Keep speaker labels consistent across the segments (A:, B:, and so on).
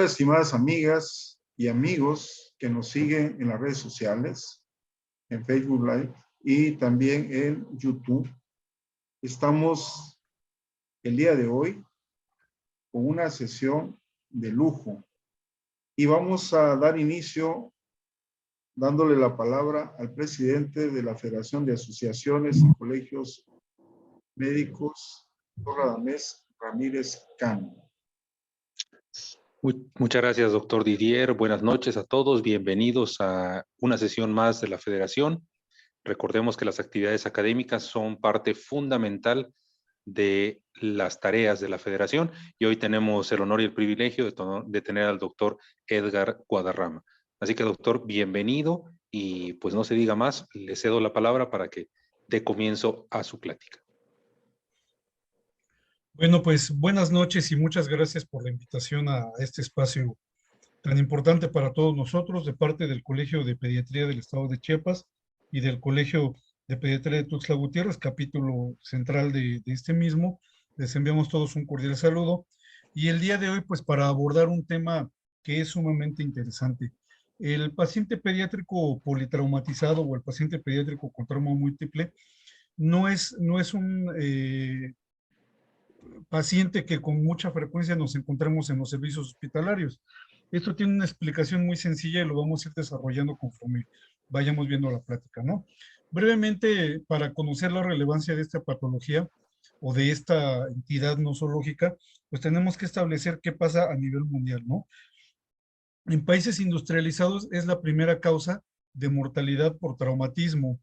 A: Hola, estimadas amigas y amigos que nos siguen en las redes sociales, en Facebook Live y también en YouTube. Estamos el día de hoy con una sesión de lujo y vamos a dar inicio dándole la palabra al presidente de la Federación de Asociaciones y Colegios Médicos, Dr. Radamés Ramírez Cano.
B: Muchas gracias, doctor Didier. Buenas noches a todos. Bienvenidos a una sesión más de la Federación. Recordemos que las actividades académicas son parte fundamental de las tareas de la Federación y hoy tenemos el honor y el privilegio de tener al doctor Edgar Guadarrama. Así que, doctor, bienvenido y pues no se diga más, le cedo la palabra para que dé comienzo a su plática.
C: Bueno, pues buenas noches y muchas gracias por la invitación a este espacio tan importante para todos nosotros de parte del Colegio de Pediatría del Estado de Chiapas y del Colegio de Pediatría de Tuxtla Gutiérrez, capítulo central de este mismo. Les enviamos todos un cordial saludo. Y el día de hoy, pues para abordar un tema que es sumamente interesante. El paciente pediátrico politraumatizado o el paciente pediátrico con trauma múltiple no es un paciente que con mucha frecuencia nos encontramos en los servicios hospitalarios. Esto tiene una explicación muy sencilla y lo vamos a ir desarrollando conforme vayamos viendo la plática, ¿no? Brevemente, para conocer la relevancia de esta patología o de esta entidad nosológica, pues tenemos que establecer qué pasa a nivel mundial, ¿no? En países industrializados es la primera causa de mortalidad por traumatismo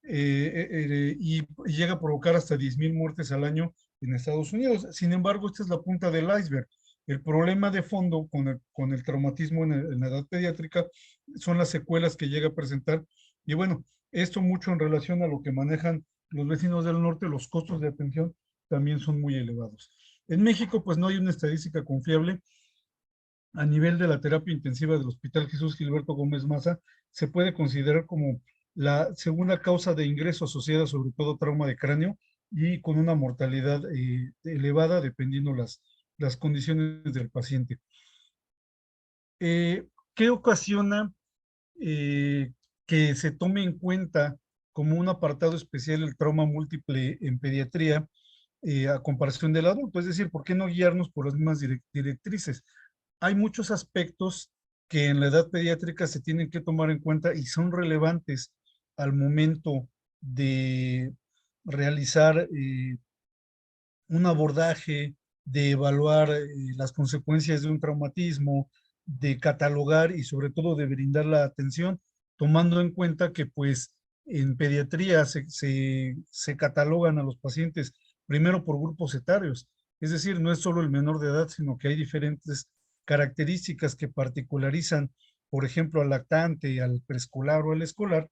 C: y llega a provocar hasta 10,000 muertes al año en Estados Unidos. Sin embargo, esta es la punta del iceberg. El problema de fondo con el traumatismo en la edad pediátrica son las secuelas que llega a presentar. Y bueno, esto mucho en relación a lo que manejan los vecinos del norte, los costos de atención también son muy elevados. En México, pues no hay una estadística confiable. A nivel de la terapia intensiva del Hospital Jesús Gilberto Gómez Maza, se puede considerar como la segunda causa de ingreso asociada sobre todo trauma de cráneo y con una mortalidad elevada dependiendo las condiciones del paciente. ¿Qué ocasiona que se tome en cuenta como un apartado especial el trauma múltiple en pediatría a comparación del adulto? Es decir, ¿por qué no guiarnos por las mismas directrices? Hay muchos aspectos que en la edad pediátrica se tienen que tomar en cuenta y son relevantes al momento de realizar un abordaje, de evaluar las consecuencias de un traumatismo, de catalogar y sobre todo de brindar la atención, tomando en cuenta que pues en pediatría se catalogan a los pacientes primero por grupos etarios, es decir, no es solo el menor de edad, sino que hay diferentes características que particularizan, por ejemplo, al lactante, al preescolar o al escolar,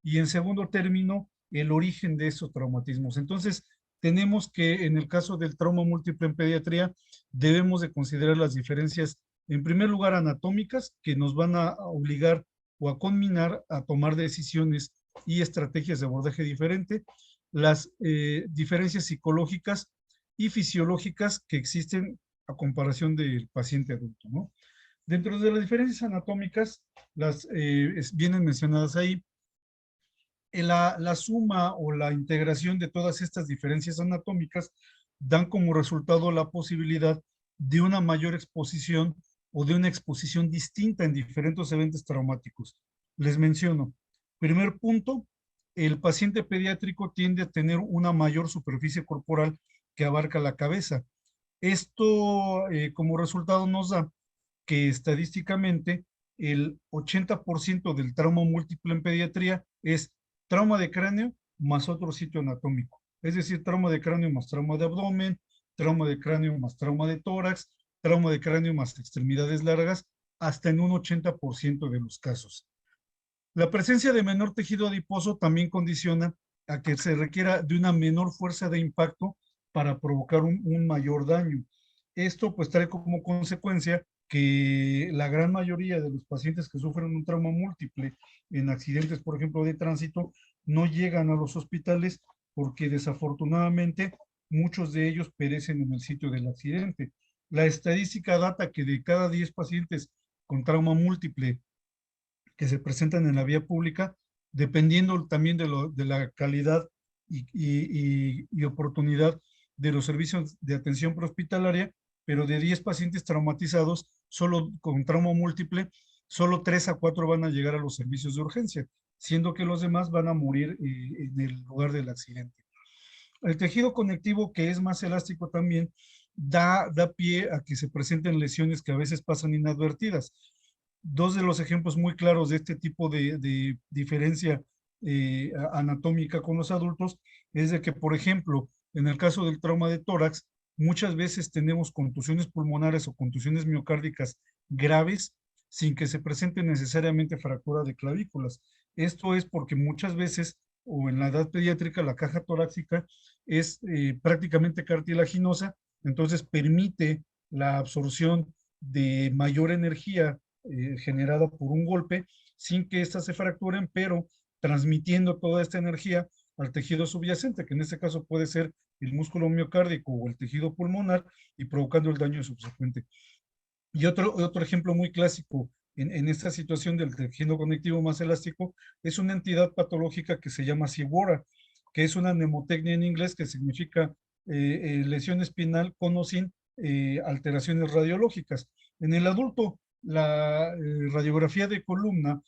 C: y en segundo término, el origen de esos traumatismos. Entonces, tenemos que en el caso del trauma múltiple en pediatría debemos de considerar las diferencias, en primer lugar, anatómicas, que nos van a obligar o a conminar a tomar decisiones y estrategias de abordaje diferente, las diferencias psicológicas y fisiológicas que existen a comparación del paciente adulto, ¿no? Dentro de las diferencias anatómicas, las vienen mencionadas ahí, la suma o la integración de todas estas diferencias anatómicas dan como resultado la posibilidad de una mayor exposición o de una exposición distinta en diferentes eventos traumáticos. Les menciono, primer punto, el paciente pediátrico tiende a tener una mayor superficie corporal que abarca la cabeza. Esto como resultado nos da que estadísticamente el 80% del trauma múltiple en pediatría es trauma de cráneo más otro sitio anatómico. Es decir, trauma de cráneo más trauma de abdomen, trauma de cráneo más trauma de tórax, trauma de cráneo más extremidades largas, hasta en un 80% de los casos. La presencia de menor tejido adiposo también condiciona a que se requiera de una menor fuerza de impacto para provocar un mayor daño. Esto pues trae como consecuencia que la gran mayoría de los pacientes que sufren un trauma múltiple en accidentes, por ejemplo, de tránsito, no llegan a los hospitales porque desafortunadamente muchos de ellos perecen en el sitio del accidente. La estadística data que de cada 10 pacientes con trauma múltiple que se presentan en la vía pública, dependiendo también de la calidad y oportunidad de los servicios de atención prehospitalaria, pero de 10 pacientes traumatizados, solo con trauma múltiple, solo 3 a 4 van a llegar a los servicios de urgencia, siendo que los demás van a morir en el lugar del accidente. El tejido conectivo, que es más elástico también, da pie a que se presenten lesiones que a veces pasan inadvertidas. Dos de los ejemplos muy claros de este tipo de diferencia anatómica con los adultos es de que, por ejemplo, en el caso del trauma de tórax, muchas veces tenemos contusiones pulmonares o contusiones miocárdicas graves sin que se presente necesariamente fractura de clavículas. Esto es porque muchas veces, o en la edad pediátrica, la caja torácica es prácticamente cartilaginosa, entonces permite la absorción de mayor energía generada por un golpe sin que éstas se fracturen, pero transmitiendo toda esta energía al tejido subyacente, que en este caso puede ser el músculo miocárdico o el tejido pulmonar, y provocando el daño subsecuente. Y otro ejemplo muy clásico en esta situación del tejido conectivo más elástico es una entidad patológica que se llama SIWORA, que es una mnemotecnia en inglés que significa lesión espinal con o sin alteraciones radiológicas. En el adulto, la radiografía de columna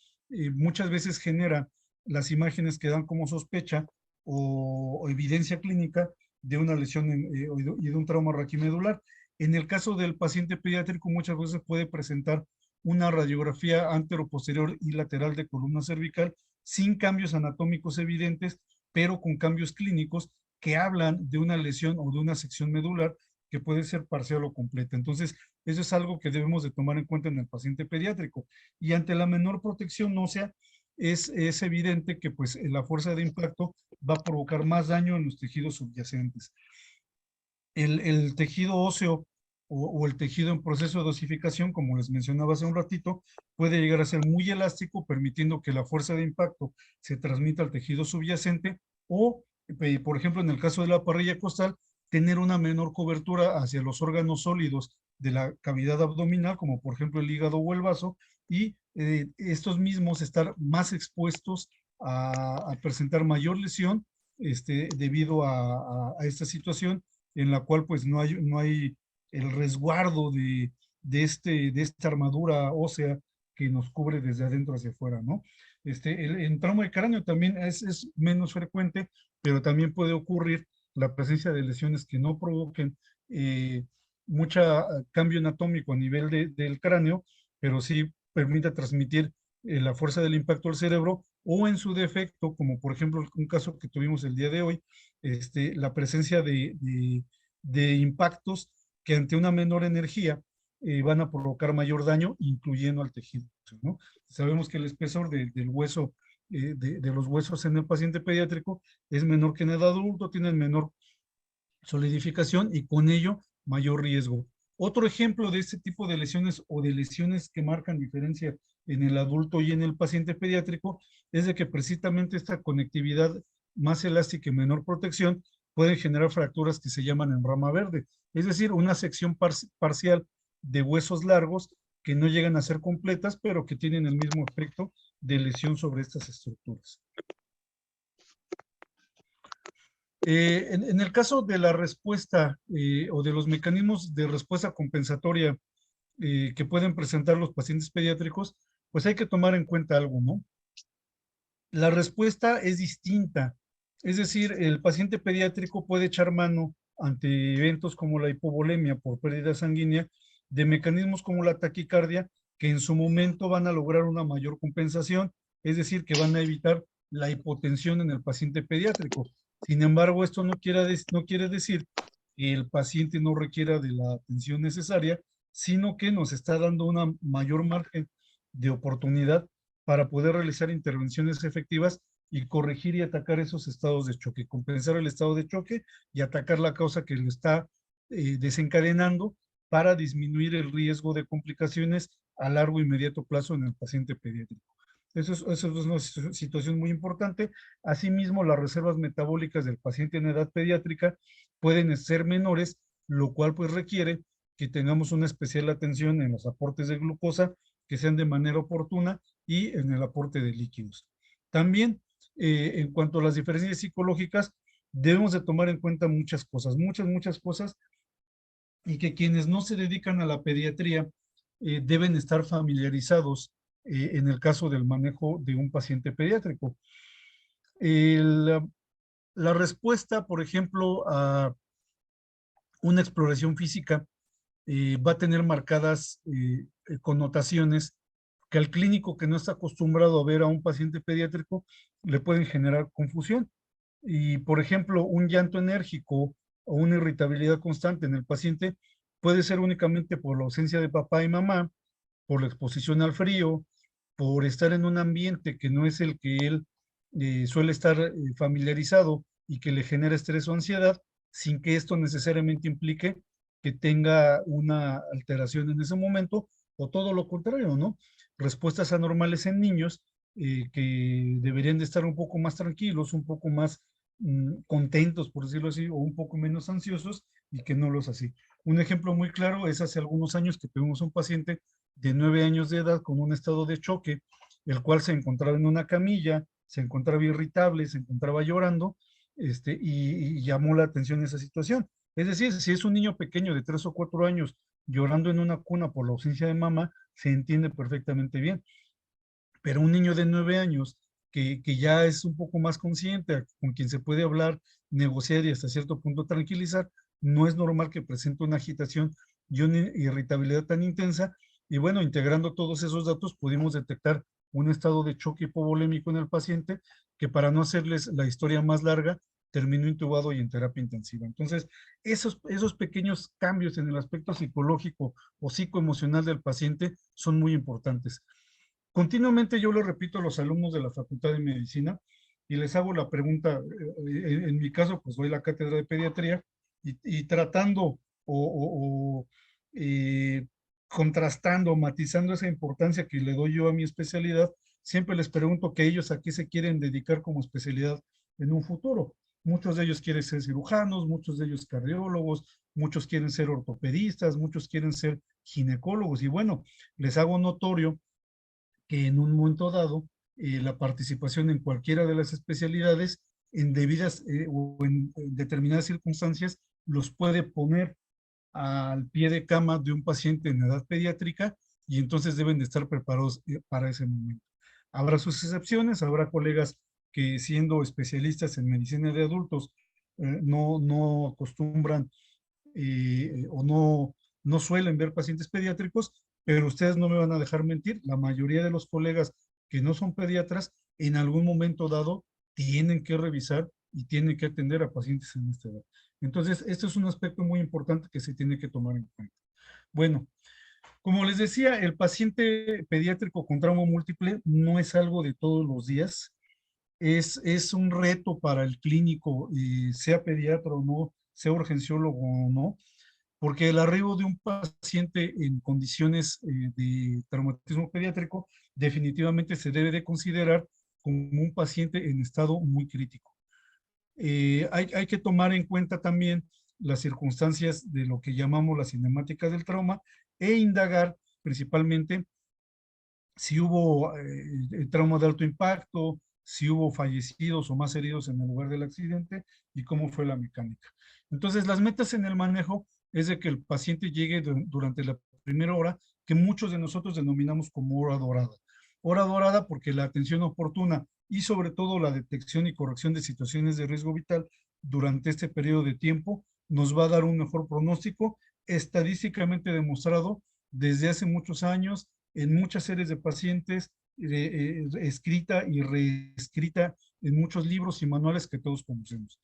C: muchas veces genera las imágenes que dan como sospecha o evidencia clínica de una lesión y de un trauma raquimedular. En el caso del paciente pediátrico, muchas veces puede presentar una radiografía anteroposterior y lateral de columna cervical sin cambios anatómicos evidentes, pero con cambios clínicos que hablan de una lesión o de una sección medular que puede ser parcial o completa. Entonces, eso es algo que debemos de tomar en cuenta en el paciente pediátrico. Y ante la menor protección ósea, es evidente que pues la fuerza de impacto va a provocar más daño en los tejidos subyacentes. El tejido óseo o el tejido en proceso de osificación, como les mencionaba hace un ratito, puede llegar a ser muy elástico, permitiendo que la fuerza de impacto se transmita al tejido subyacente o, por ejemplo, en el caso de la parrilla costal, tener una menor cobertura hacia los órganos sólidos de la cavidad abdominal, como por ejemplo el hígado o el vaso, y estos mismos estar más expuestos a presentar mayor lesión debido a esta situación en la cual pues no hay el resguardo de esta armadura ósea que nos cubre desde adentro hacia afuera, ¿no? En trauma de cráneo también es menos frecuente, pero también puede ocurrir la presencia de lesiones que no provoquen mucho cambio anatómico a nivel del cráneo, pero sí permite transmitir la fuerza del impacto al cerebro, o en su defecto, como por ejemplo un caso que tuvimos el día de hoy, la presencia de impactos que ante una menor energía van a provocar mayor daño, incluyendo al tejido, ¿no? Sabemos que el espesor del hueso, de los huesos en el paciente pediátrico es menor que en el adulto, tienen menor solidificación y con ello mayor riesgo. Otro ejemplo de este tipo de lesiones o de lesiones que marcan diferencia en el adulto y en el paciente pediátrico es de que precisamente esta conectividad más elástica y menor protección puede generar fracturas que se llaman en rama verde, es decir, una sección parcial de huesos largos que no llegan a ser completas, pero que tienen el mismo efecto de lesión sobre estas estructuras. En el caso de la respuesta o de los mecanismos de respuesta compensatoria que pueden presentar los pacientes pediátricos, pues hay que tomar en cuenta algo, ¿no? La respuesta es distinta. Es decir, el paciente pediátrico puede echar mano ante eventos como la hipovolemia por pérdida sanguínea de mecanismos como la taquicardia, que en su momento van a lograr una mayor compensación, es decir, que van a evitar la hipotensión en el paciente pediátrico. Sin embargo, esto no quiere decir que el paciente no requiera de la atención necesaria, sino que nos está dando una mayor margen de oportunidad para poder realizar intervenciones efectivas y corregir y atacar esos estados de choque, compensar el estado de choque y atacar la causa que lo está desencadenando para disminuir el riesgo de complicaciones a largo y mediano plazo en el paciente pediátrico. Eso es una situación muy importante. Asimismo, las reservas metabólicas del paciente en edad pediátrica pueden ser menores, lo cual pues requiere que tengamos una especial atención en los aportes de glucosa, que sean de manera oportuna, y en el aporte de líquidos. También, en cuanto a las diferencias psicológicas, debemos de tomar en cuenta muchas cosas, muchas cosas, y que quienes no se dedican a la pediatría deben estar familiarizados en el caso del manejo de un paciente pediátrico. La respuesta, por ejemplo, a una exploración física va a tener marcadas connotaciones que al clínico que no está acostumbrado a ver a un paciente pediátrico le pueden generar confusión. Y, por ejemplo, un llanto enérgico o una irritabilidad constante en el paciente puede ser únicamente por la ausencia de papá y mamá, por la exposición al frío, por estar en un ambiente que no es el que él suele estar familiarizado y que le genera estrés o ansiedad, sin que esto necesariamente implique que tenga una alteración en ese momento, o todo lo contrario, ¿no? Respuestas anormales en niños que deberían de estar un poco más tranquilos, un poco más contentos, por decirlo así, o un poco menos ansiosos, y que no los así. Un ejemplo muy claro es hace algunos años que tuvimos un paciente de 9 años de edad con un estado de choque, el cual se encontraba en una camilla, se encontraba irritable, se encontraba llorando, y llamó la atención esa situación. Es decir, si es un niño pequeño de 3 o 4 años llorando en una cuna por la ausencia de mamá, se entiende perfectamente bien. Pero un niño de 9 años que ya es un poco más consciente, con quien se puede hablar, negociar y hasta cierto punto tranquilizar, no es normal que presente una agitación y una irritabilidad tan intensa. Y bueno, integrando todos esos datos, pudimos detectar un estado de choque hipovolémico en el paciente, que, para no hacerles la historia más larga, terminó intubado y en terapia intensiva. Entonces, esos pequeños cambios en el aspecto psicológico o psicoemocional del paciente son muy importantes. Continuamente yo lo repito a los alumnos de la Facultad de Medicina y les hago la pregunta, en mi caso pues doy la cátedra de pediatría, y tratando o contrastando, matizando esa importancia que le doy yo a mi especialidad, siempre les pregunto que ellos a qué se quieren dedicar como especialidad en un futuro. Muchos de ellos quieren ser cirujanos, muchos de ellos cardiólogos, muchos quieren ser ortopedistas, muchos quieren ser ginecólogos, y bueno, les hago notorio que en un momento dado la participación en cualquiera de las especialidades en debidas o en determinadas circunstancias los puede poner al pie de cama de un paciente en edad pediátrica, y entonces deben de estar preparados para ese momento. Habrá sus excepciones, habrá colegas que, siendo especialistas en medicina de adultos, no acostumbran o no suelen ver pacientes pediátricos, pero ustedes no me van a dejar mentir, la mayoría de los colegas que no son pediatras, en algún momento dado, tienen que revisar y tienen que atender a pacientes en esta edad. Entonces, esto es un aspecto muy importante que se tiene que tomar en cuenta. Bueno, como les decía, el paciente pediátrico con trauma múltiple no es algo de todos los días. Es un reto para el clínico, sea pediatra o no, sea urgenciólogo o no, porque el arribo de un paciente en condiciones de traumatismo pediátrico definitivamente se debe de considerar como un paciente en estado muy crítico. Hay que tomar en cuenta también las circunstancias de lo que llamamos la cinemática del trauma, e indagar principalmente si hubo trauma de alto impacto, si hubo fallecidos o más heridos en el lugar del accidente, y cómo fue la mecánica. Entonces, las metas en el manejo es de que el paciente llegue durante la primera hora, que muchos de nosotros denominamos como hora dorada. Hora dorada porque la atención oportuna y sobre todo la detección y corrección de situaciones de riesgo vital durante este periodo de tiempo nos va a dar un mejor pronóstico, estadísticamente demostrado desde hace muchos años en muchas series de pacientes, escrita y reescrita en muchos libros y manuales que todos conocemos.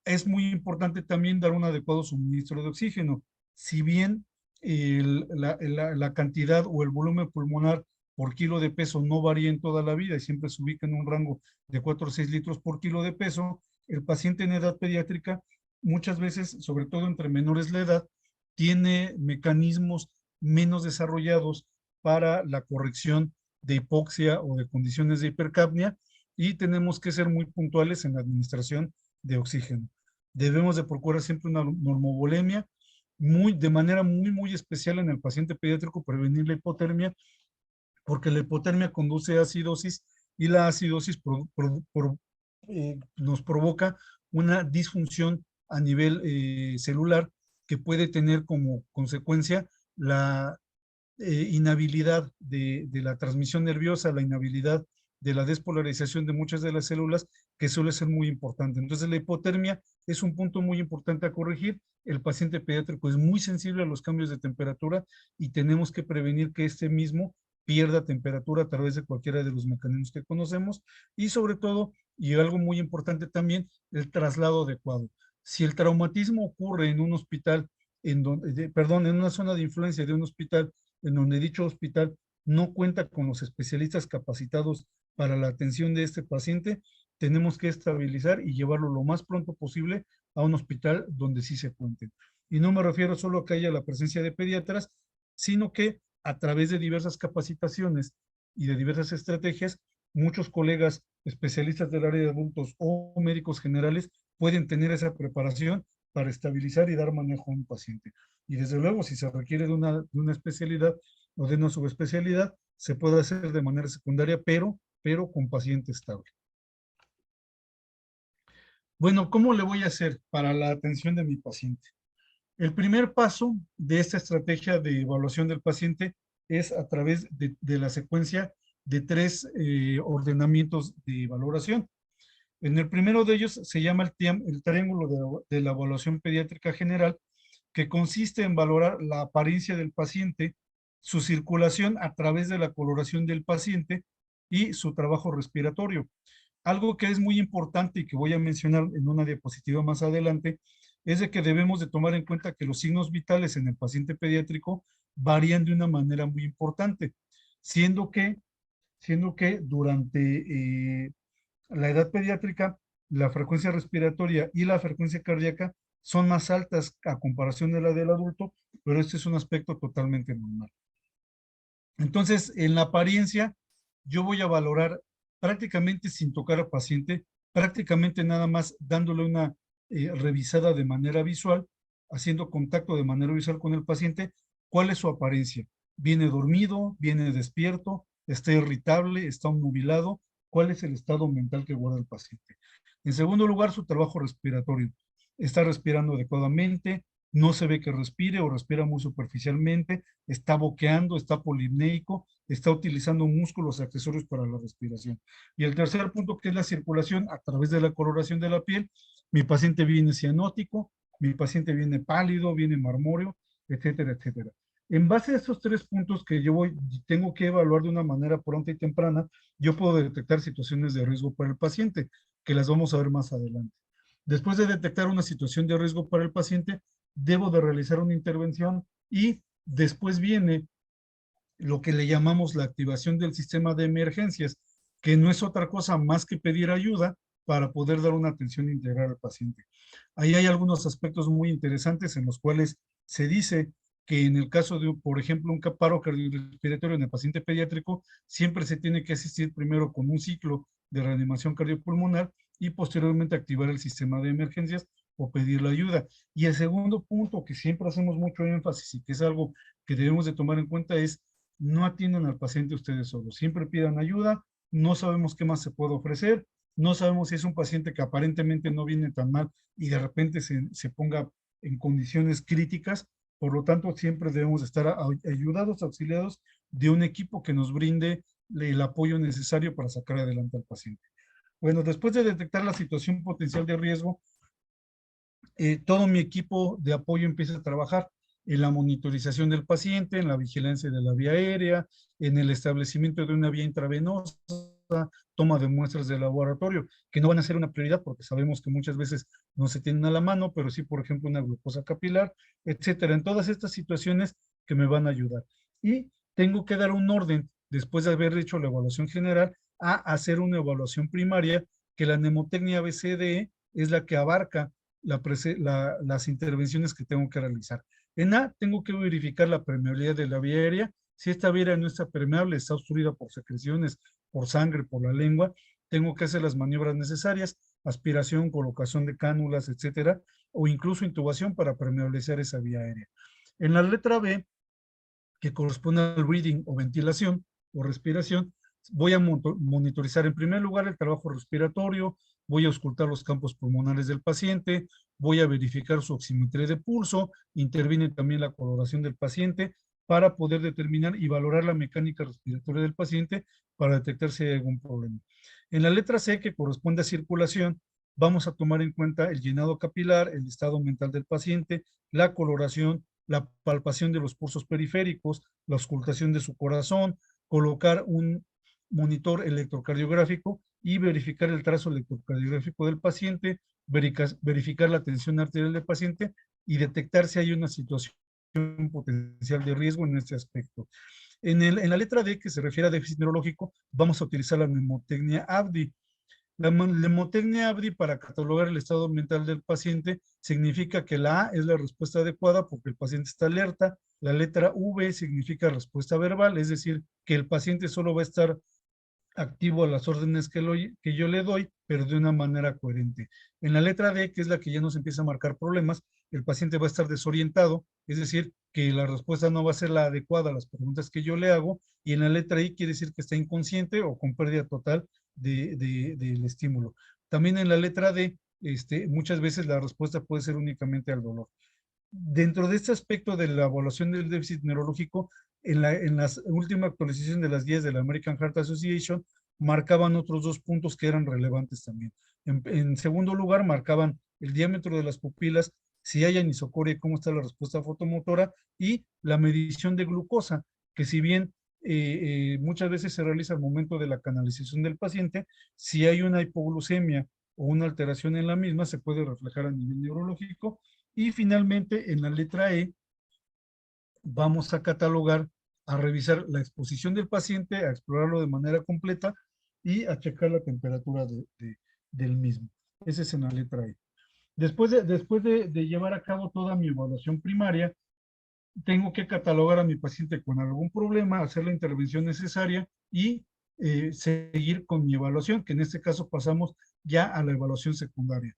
C: Es muy importante también dar un adecuado suministro de oxígeno. Si bien la cantidad o el volumen pulmonar por kilo de peso no varía en toda la vida y siempre se ubica en un rango de 4 o 6 litros por kilo de peso, el paciente en edad pediátrica muchas veces, sobre todo entre menores de edad, tiene mecanismos menos desarrollados para la corrección de hipoxia o de condiciones de hipercapnia, y tenemos que ser muy puntuales en la administración de oxígeno. Debemos de procurar siempre una normovolemia de manera muy especial en el paciente pediátrico prevenir la hipotermia, porque la hipotermia conduce a acidosis y la acidosis nos provoca una disfunción a nivel celular que puede tener como consecuencia la inhabilidad de la transmisión nerviosa, la inhabilidad de la despolarización de muchas de las células, que suele ser muy importante. Entonces, la hipotermia es un punto muy importante a corregir. El paciente pediátrico es muy sensible a los cambios de temperatura y tenemos que prevenir que este mismo pierda temperatura a través de cualquiera de los mecanismos que conocemos y sobre todo, y algo muy importante también, el traslado adecuado. Si el traumatismo ocurre en un hospital, en una zona de influencia de un hospital, en donde dicho hospital no cuenta con los especialistas capacitados para la atención de este paciente, tenemos que estabilizar y llevarlo lo más pronto posible a un hospital donde sí se cuente. Y no me refiero solo a que haya la presencia de pediatras, sino que a través de diversas capacitaciones y de diversas estrategias, muchos colegas especialistas del área de adultos o médicos generales pueden tener esa preparación para estabilizar y dar manejo a un paciente. Y desde luego, si se requiere de una especialidad o de una subespecialidad, se puede hacer de manera secundaria, pero con paciente estable. Bueno, ¿cómo le voy a hacer para la atención de mi paciente? El primer paso de esta estrategia de evaluación del paciente es a través de la secuencia de 3 ordenamientos de valoración. En el primero de ellos se llama el triángulo de la evaluación pediátrica general, que consiste en valorar la apariencia del paciente, su circulación a través de la coloración del paciente y su trabajo respiratorio. Algo que es muy importante y que voy a mencionar en una diapositiva más adelante es de que debemos de tomar en cuenta que los signos vitales en el paciente pediátrico varían de una manera muy importante, siendo que durante la edad pediátrica la frecuencia respiratoria y la frecuencia cardíaca son más altas a comparación de la del adulto, pero este es un aspecto totalmente normal. Entonces, en la apariencia, yo voy a valorar prácticamente sin tocar al paciente, prácticamente nada más dándole una revisada de manera visual, haciendo contacto de manera visual con el paciente, cuál es su apariencia. ¿Viene dormido? ¿Viene despierto? ¿Está irritable? ¿Está obnubilado? ¿Cuál es el estado mental que guarda el paciente? En segundo lugar, su trabajo respiratorio. ¿Está respirando adecuadamente? ¿No se ve que respire o respira muy superficialmente? ¿Está boqueando? ¿Está polipneico? ¿Está utilizando músculos accesorios para la respiración? Y el tercer punto, que es la circulación a través de la coloración de la piel. Mi paciente viene cianótico, mi paciente viene pálido, viene marmóreo, etcétera, etcétera. En base a estos 3 puntos que tengo que evaluar de una manera pronta y temprana, yo puedo detectar situaciones de riesgo para el paciente, que las vamos a ver más adelante. Después de detectar una situación de riesgo para el paciente, debo de realizar una intervención y después viene lo que le llamamos la activación del sistema de emergencias, que no es otra cosa más que pedir ayuda para poder dar una atención integral al paciente. Ahí hay algunos aspectos muy interesantes en los cuales se dice que en el caso de, por ejemplo, un paro cardiorrespiratorio en el paciente pediátrico, siempre se tiene que asistir primero con un ciclo de reanimación cardiopulmonar y posteriormente activar el sistema de emergencias o pedir la ayuda. Y el segundo punto que siempre hacemos mucho énfasis y que es algo que debemos de tomar en cuenta es no atiendan al paciente ustedes solos, siempre pidan ayuda, no sabemos qué más se puede ofrecer, no sabemos si es un paciente que aparentemente no viene tan mal y de repente se ponga en condiciones críticas, por lo tanto siempre debemos estar ayudados, auxiliados de un equipo que nos brinde el apoyo necesario para sacar adelante al paciente. Bueno, después de detectar la situación potencial de riesgo, todo mi equipo de apoyo empieza a trabajar en la monitorización del paciente, en la vigilancia de la vía aérea, en el establecimiento de una vía intravenosa, toma de muestras de laboratorio, que no van a ser una prioridad porque sabemos que muchas veces no se tienen a la mano, pero sí, por ejemplo, una glucosa capilar, etcétera. En todas estas situaciones que me van a ayudar. Y tengo que dar un orden, después de haber hecho la evaluación general, a hacer una evaluación primaria, que la mnemotecnia ABCDE es la que abarca las intervenciones que tengo que realizar. En A, tengo que verificar la permeabilidad de la vía aérea. Si esta vía aérea no está permeable, está obstruida por secreciones, por sangre, por la lengua, tengo que hacer las maniobras necesarias. aspiración, colocación de cánulas, etcétera, o incluso intubación para permeabilizar esa vía aérea. En la letra B, que corresponde al breathing o ventilación o respiración, voy a monitorizar en primer lugar el trabajo respiratorio, voy a auscultar los campos pulmonares del paciente, voy a verificar su oximetría de pulso, interviene también la coloración del paciente para poder determinar y valorar la mecánica respiratoria del paciente para detectar si hay algún problema. En la letra C, que corresponde a circulación, vamos a tomar en cuenta el llenado capilar, el estado mental del paciente, la coloración, la palpación de los pulsos periféricos, la auscultación de su corazón, colocar un monitor electrocardiográfico y verificar el trazo electrocardiográfico del paciente, verificar la tensión arterial del paciente y detectar si hay una situación potencial de riesgo en este aspecto. En la letra D, que se refiere a déficit neurológico, vamos a utilizar la mnemotecnia ABDI. La mnemotecnia ABDI para catalogar el estado mental del paciente significa que la A es la respuesta adecuada porque el paciente está alerta, la letra V significa respuesta verbal, es decir, que el paciente solo va a estar activo a las órdenes que yo le doy, pero de una manera coherente. En la letra D, que es la que ya nos empieza a marcar problemas, el paciente va a estar desorientado, es decir, que la respuesta no va a ser la adecuada a las preguntas que yo le hago, y en la letra I quiere decir que está inconsciente o con pérdida total del estímulo. También en la letra D, muchas veces la respuesta puede ser únicamente al dolor. Dentro de este aspecto de la evaluación del déficit neurológico, en la última actualización de las guías de la American Heart Association, marcaban otros 2 puntos que eran relevantes también. En segundo lugar, marcaban el diámetro de las pupilas, si hay anisocoria, cómo está la respuesta fotomotora, y la medición de glucosa, que si bien muchas veces se realiza al momento de la canalización del paciente, si hay una hipoglucemia o una alteración en la misma, se puede reflejar a nivel neurológico. Y finalmente, en la letra E, vamos a catalogar, a revisar la exposición del paciente, a explorarlo de manera completa y a checar la temperatura del mismo. Ese es en la letra E. Después de llevar a cabo toda mi evaluación primaria, tengo que catalogar a mi paciente con algún problema, hacer la intervención necesaria y seguir con mi evaluación, que en este caso pasamos ya a la evaluación secundaria.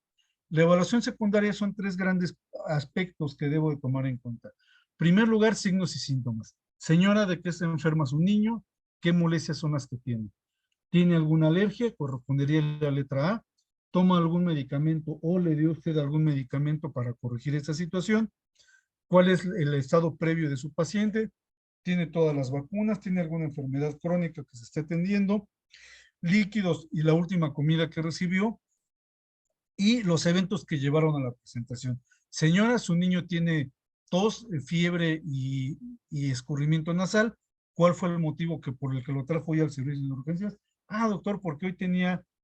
C: La evaluación secundaria son 3 grandes aspectos que debo de tomar en cuenta. En primer lugar, signos y síntomas. Señora, ¿de qué se enferma su niño? ¿Qué molestias son las que tiene? ¿Tiene alguna alergia? Correspondería a la letra A. ¿Toma algún medicamento o le dio usted algún medicamento para corregir esta situación? ¿Cuál es el estado previo de su paciente? ¿Tiene todas las vacunas? ¿Tiene alguna enfermedad crónica que se esté atendiendo? Líquidos y la última comida que recibió y los eventos que llevaron a la presentación. Señora, su niño tiene tos, fiebre y escurrimiento nasal. ¿Cuál fue el motivo por el que lo trajo hoy al servicio de urgencias? Ah, doctor, porque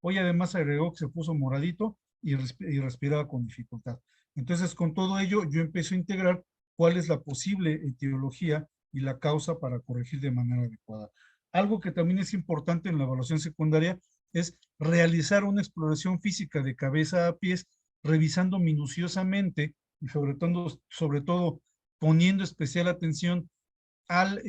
C: hoy además agregó que se puso moradito y respiraba con dificultad. Entonces, con todo ello, yo empiezo a integrar cuál es la posible etiología y la causa para corregir de manera adecuada. Algo que también es importante en la evaluación secundaria es realizar una exploración física de cabeza a pies, revisando minuciosamente y sobre todo poniendo especial atención al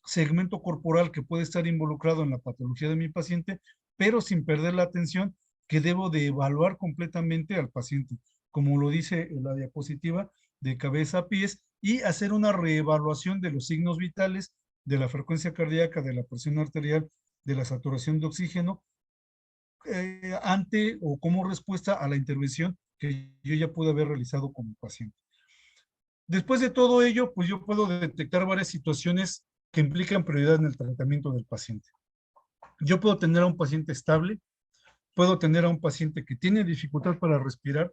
C: segmento corporal que puede estar involucrado en la patología de mi paciente, pero sin perder la atención que debo de evaluar completamente al paciente, como lo dice la diapositiva, de cabeza a pies, y hacer una reevaluación de los signos vitales, de la frecuencia cardíaca, de la presión arterial, de la saturación de oxígeno, ante o como respuesta a la intervención que yo ya pude haber realizado con mi paciente. Después de todo ello, pues yo puedo detectar varias situaciones que implican prioridad en el tratamiento del paciente. Yo puedo tener a un paciente estable, puedo tener a un paciente que tiene dificultad para respirar,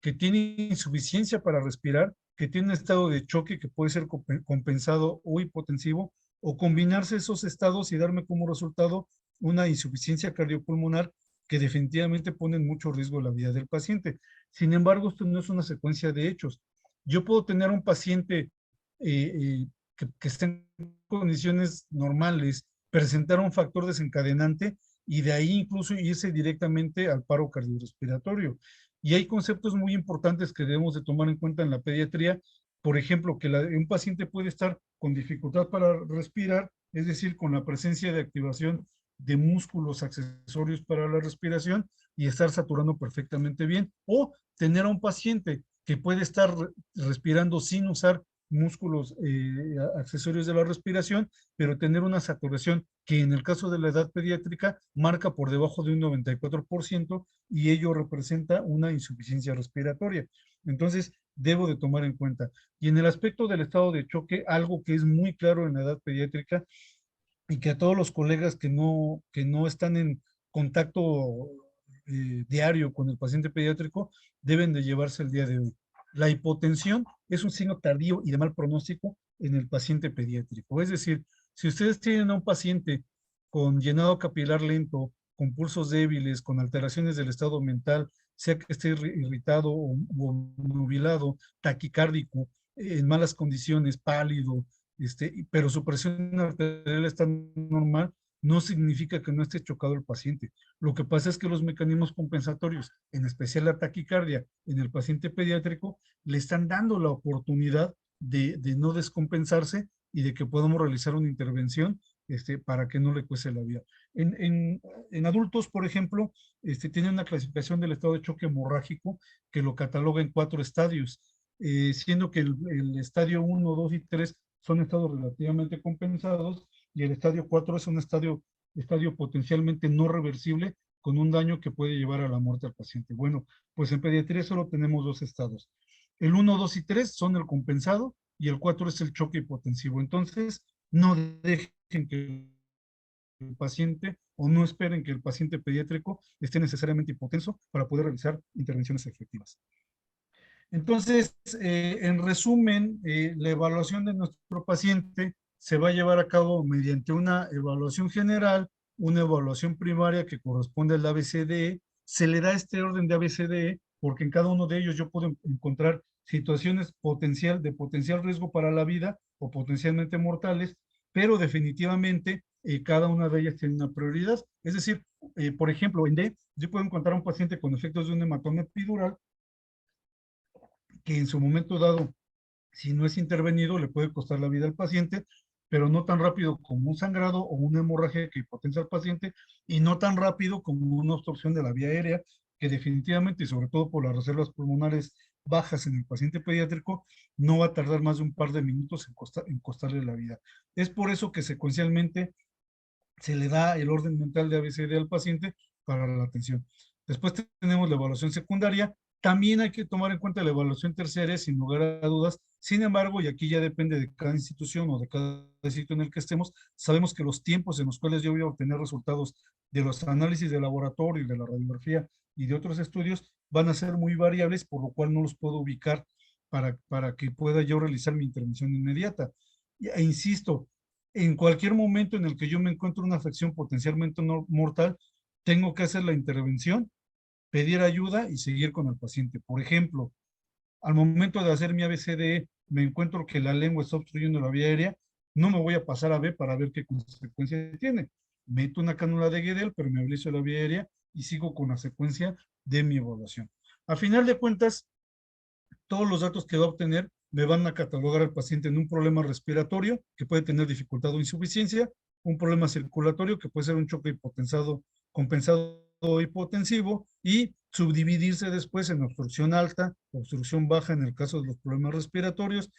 C: que tiene insuficiencia para respirar, que tiene un estado de choque que puede ser compensado o hipotensivo, o combinarse esos estados y darme como resultado una insuficiencia cardiopulmonar que definitivamente pone en mucho riesgo la vida del paciente. Sin embargo, esto no es una secuencia de hechos. Yo puedo tener un paciente que esté en condiciones normales, presentar un factor desencadenante y de ahí incluso irse directamente al paro cardiorrespiratorio. Y hay conceptos muy importantes que debemos de tomar en cuenta en la pediatría. Por ejemplo, que un paciente puede estar con dificultad para respirar, es decir, con la presencia de activación de músculos accesorios para la respiración, y estar saturando perfectamente bien, o tener a un paciente que puede estar respirando sin usar músculos accesorios de la respiración, pero tener una saturación que en el caso de la edad pediátrica marca por debajo de un 94% y ello representa una insuficiencia respiratoria. Entonces, debo de tomar en cuenta. Y en el aspecto del estado de choque, algo que es muy claro en la edad pediátrica y que a todos los colegas que no están en contacto diario con el paciente pediátrico deben de llevarse el día de hoy. La hipotensión es un signo tardío y de mal pronóstico en el paciente pediátrico. Es decir, si ustedes tienen a un paciente con llenado capilar lento, con pulsos débiles, con alteraciones del estado mental, sea que esté irritado o nubilado, taquicárdico, en malas condiciones, pálido, pero su presión arterial está normal, no significa que no esté chocado el paciente. Lo que pasa es que los mecanismos compensatorios, en especial la taquicardia en el paciente pediátrico, le están dando la oportunidad de no descompensarse y de que podamos realizar una intervención para que no le cueste la vida. En adultos, por ejemplo, tiene una clasificación del estado de choque hemorrágico que lo cataloga en 4 estadios, siendo que el estadio 1, 2 y 3 son estados relativamente compensados y el estadio 4 es un estadio potencialmente no reversible con un daño que puede llevar a la muerte al paciente. Bueno, pues en pediatría solo tenemos 2 estados. El 1, 2 y 3 son el compensado y el 4 es el choque hipotensivo. Entonces, no dejen que el paciente o no esperen que el paciente pediátrico esté necesariamente hipotenso para poder realizar intervenciones efectivas. Entonces, en resumen, la evaluación de nuestro paciente se va a llevar a cabo mediante una evaluación general, una evaluación primaria que corresponde al ABCDE. Se le da este orden de ABCDE porque en cada uno de ellos yo puedo encontrar situaciones de potencial riesgo para la vida o potencialmente mortales, pero definitivamente cada una de ellas tiene una prioridad. Es decir, por ejemplo, en D, yo puedo encontrar un paciente con efectos de un hematoma epidural que en su momento dado, si no es intervenido, le puede costar la vida al paciente, pero no tan rápido como un sangrado o una hemorragia que hipotensa al paciente, y no tan rápido como una obstrucción de la vía aérea, que definitivamente, y sobre todo por las reservas pulmonares bajas en el paciente pediátrico, no va a tardar más de un par de minutos en costarle la vida. Es por eso que secuencialmente se le da el orden mental de ABCD al paciente para la atención. Después tenemos la evaluación secundaria. También hay que tomar en cuenta la evaluación terciaria, sin lugar a dudas. Sin embargo, y aquí ya depende de cada institución o de cada sitio en el que estemos, sabemos que los tiempos en los cuales yo voy a obtener resultados de los análisis de laboratorio, de la radiografía y de otros estudios van a ser muy variables, por lo cual no los puedo ubicar para que pueda yo realizar mi intervención inmediata. E insisto, en cualquier momento en el que yo me encuentro una afección potencialmente mortal, tengo que hacer la intervención, pedir ayuda y seguir con el paciente. Por ejemplo, al momento de hacer mi ABCDE, me encuentro que la lengua está obstruyendo la vía aérea, no me voy a pasar a B para ver qué consecuencias tiene. Meto una cánula de Guedel, permeabilizo la vía aérea y sigo con la secuencia de mi evaluación. A final de cuentas, todos los datos que va a obtener me van a catalogar al paciente en un problema respiratorio, que puede tener dificultad o insuficiencia, un problema circulatorio, que puede ser un choque hipotensado, compensado hipotensivo, y subdividirse después en obstrucción alta, obstrucción baja en el caso de los problemas respiratorios,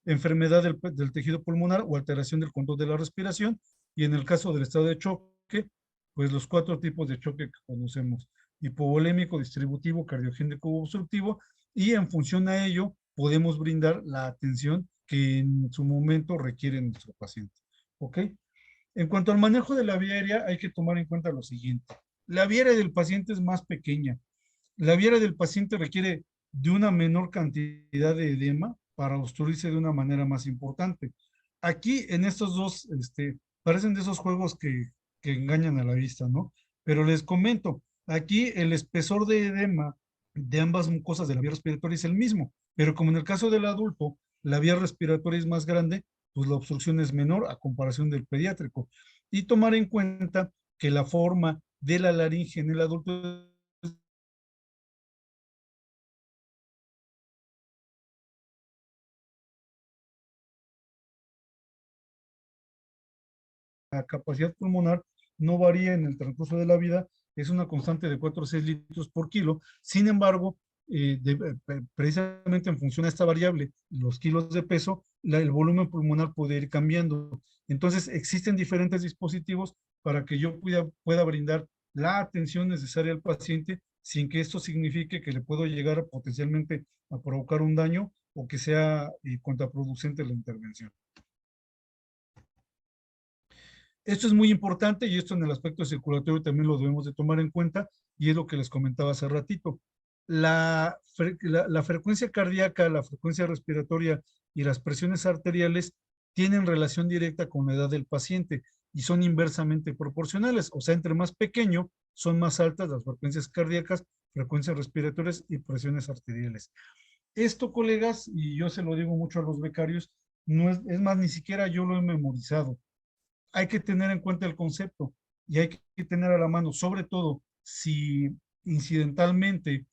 C: enfermedad del tejido pulmonar o alteración del control de la respiración, y en el caso del estado de choque, pues los 4 tipos de choque que conocemos: hipovolémico, distributivo, cardiogénico o obstructivo, y en función a ello podemos brindar la atención que en su momento requiere nuestro paciente. ¿Ok? En cuanto al manejo de la vía aérea, hay que tomar en cuenta lo siguiente. La vía aérea del paciente es más pequeña. La vía aérea del paciente requiere de una menor cantidad de edema para obstruirse de una manera más importante. Aquí, en estos dos, parecen de esos juegos que engañan a la vista, ¿no? Pero les comento, aquí el espesor de edema de ambas mucosas de la vía respiratoria es el mismo, pero como en el caso del adulto, la vía respiratoria es más grande, pues la obstrucción es menor a comparación del pediátrico. Y tomar en cuenta que la forma de la laringe en el adulto la capacidad pulmonar no varía en el transcurso de la vida es una constante de 4 o 6 litros por kilo. Sin embargo, precisamente en función a esta variable, los kilos de peso, el volumen pulmonar puede ir cambiando. Entonces, existen diferentes dispositivos para que yo pueda brindar la atención necesaria al paciente sin que esto signifique que le puedo llegar potencialmente a provocar un daño o que sea contraproducente la intervención. Esto es muy importante y esto en el aspecto circulatorio también lo debemos de tomar en cuenta y es lo que les comentaba hace ratito. La frecuencia cardíaca, la frecuencia respiratoria y las presiones arteriales tienen relación directa con la edad del paciente y son inversamente proporcionales. O sea, entre más pequeño, son más altas las frecuencias cardíacas, frecuencias respiratorias y presiones arteriales. Esto, colegas, y yo se lo digo mucho a los becarios, no es más, ni siquiera yo lo he memorizado. Hay que tener en cuenta el concepto y hay que tener a la mano, sobre todo si incidentalmente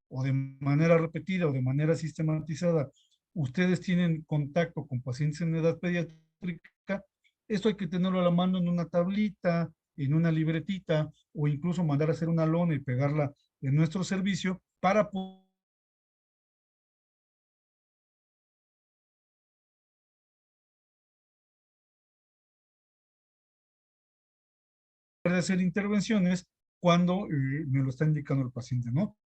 C: o de manera repetida o de manera sistematizada ustedes tienen contacto con pacientes en edad pediátrica, esto hay que tenerlo a la mano en una tablita, en una libretita o incluso mandar a hacer una lona y pegarla en nuestro servicio para poder hacer intervenciones cuando me lo está indicando el paciente, ¿no?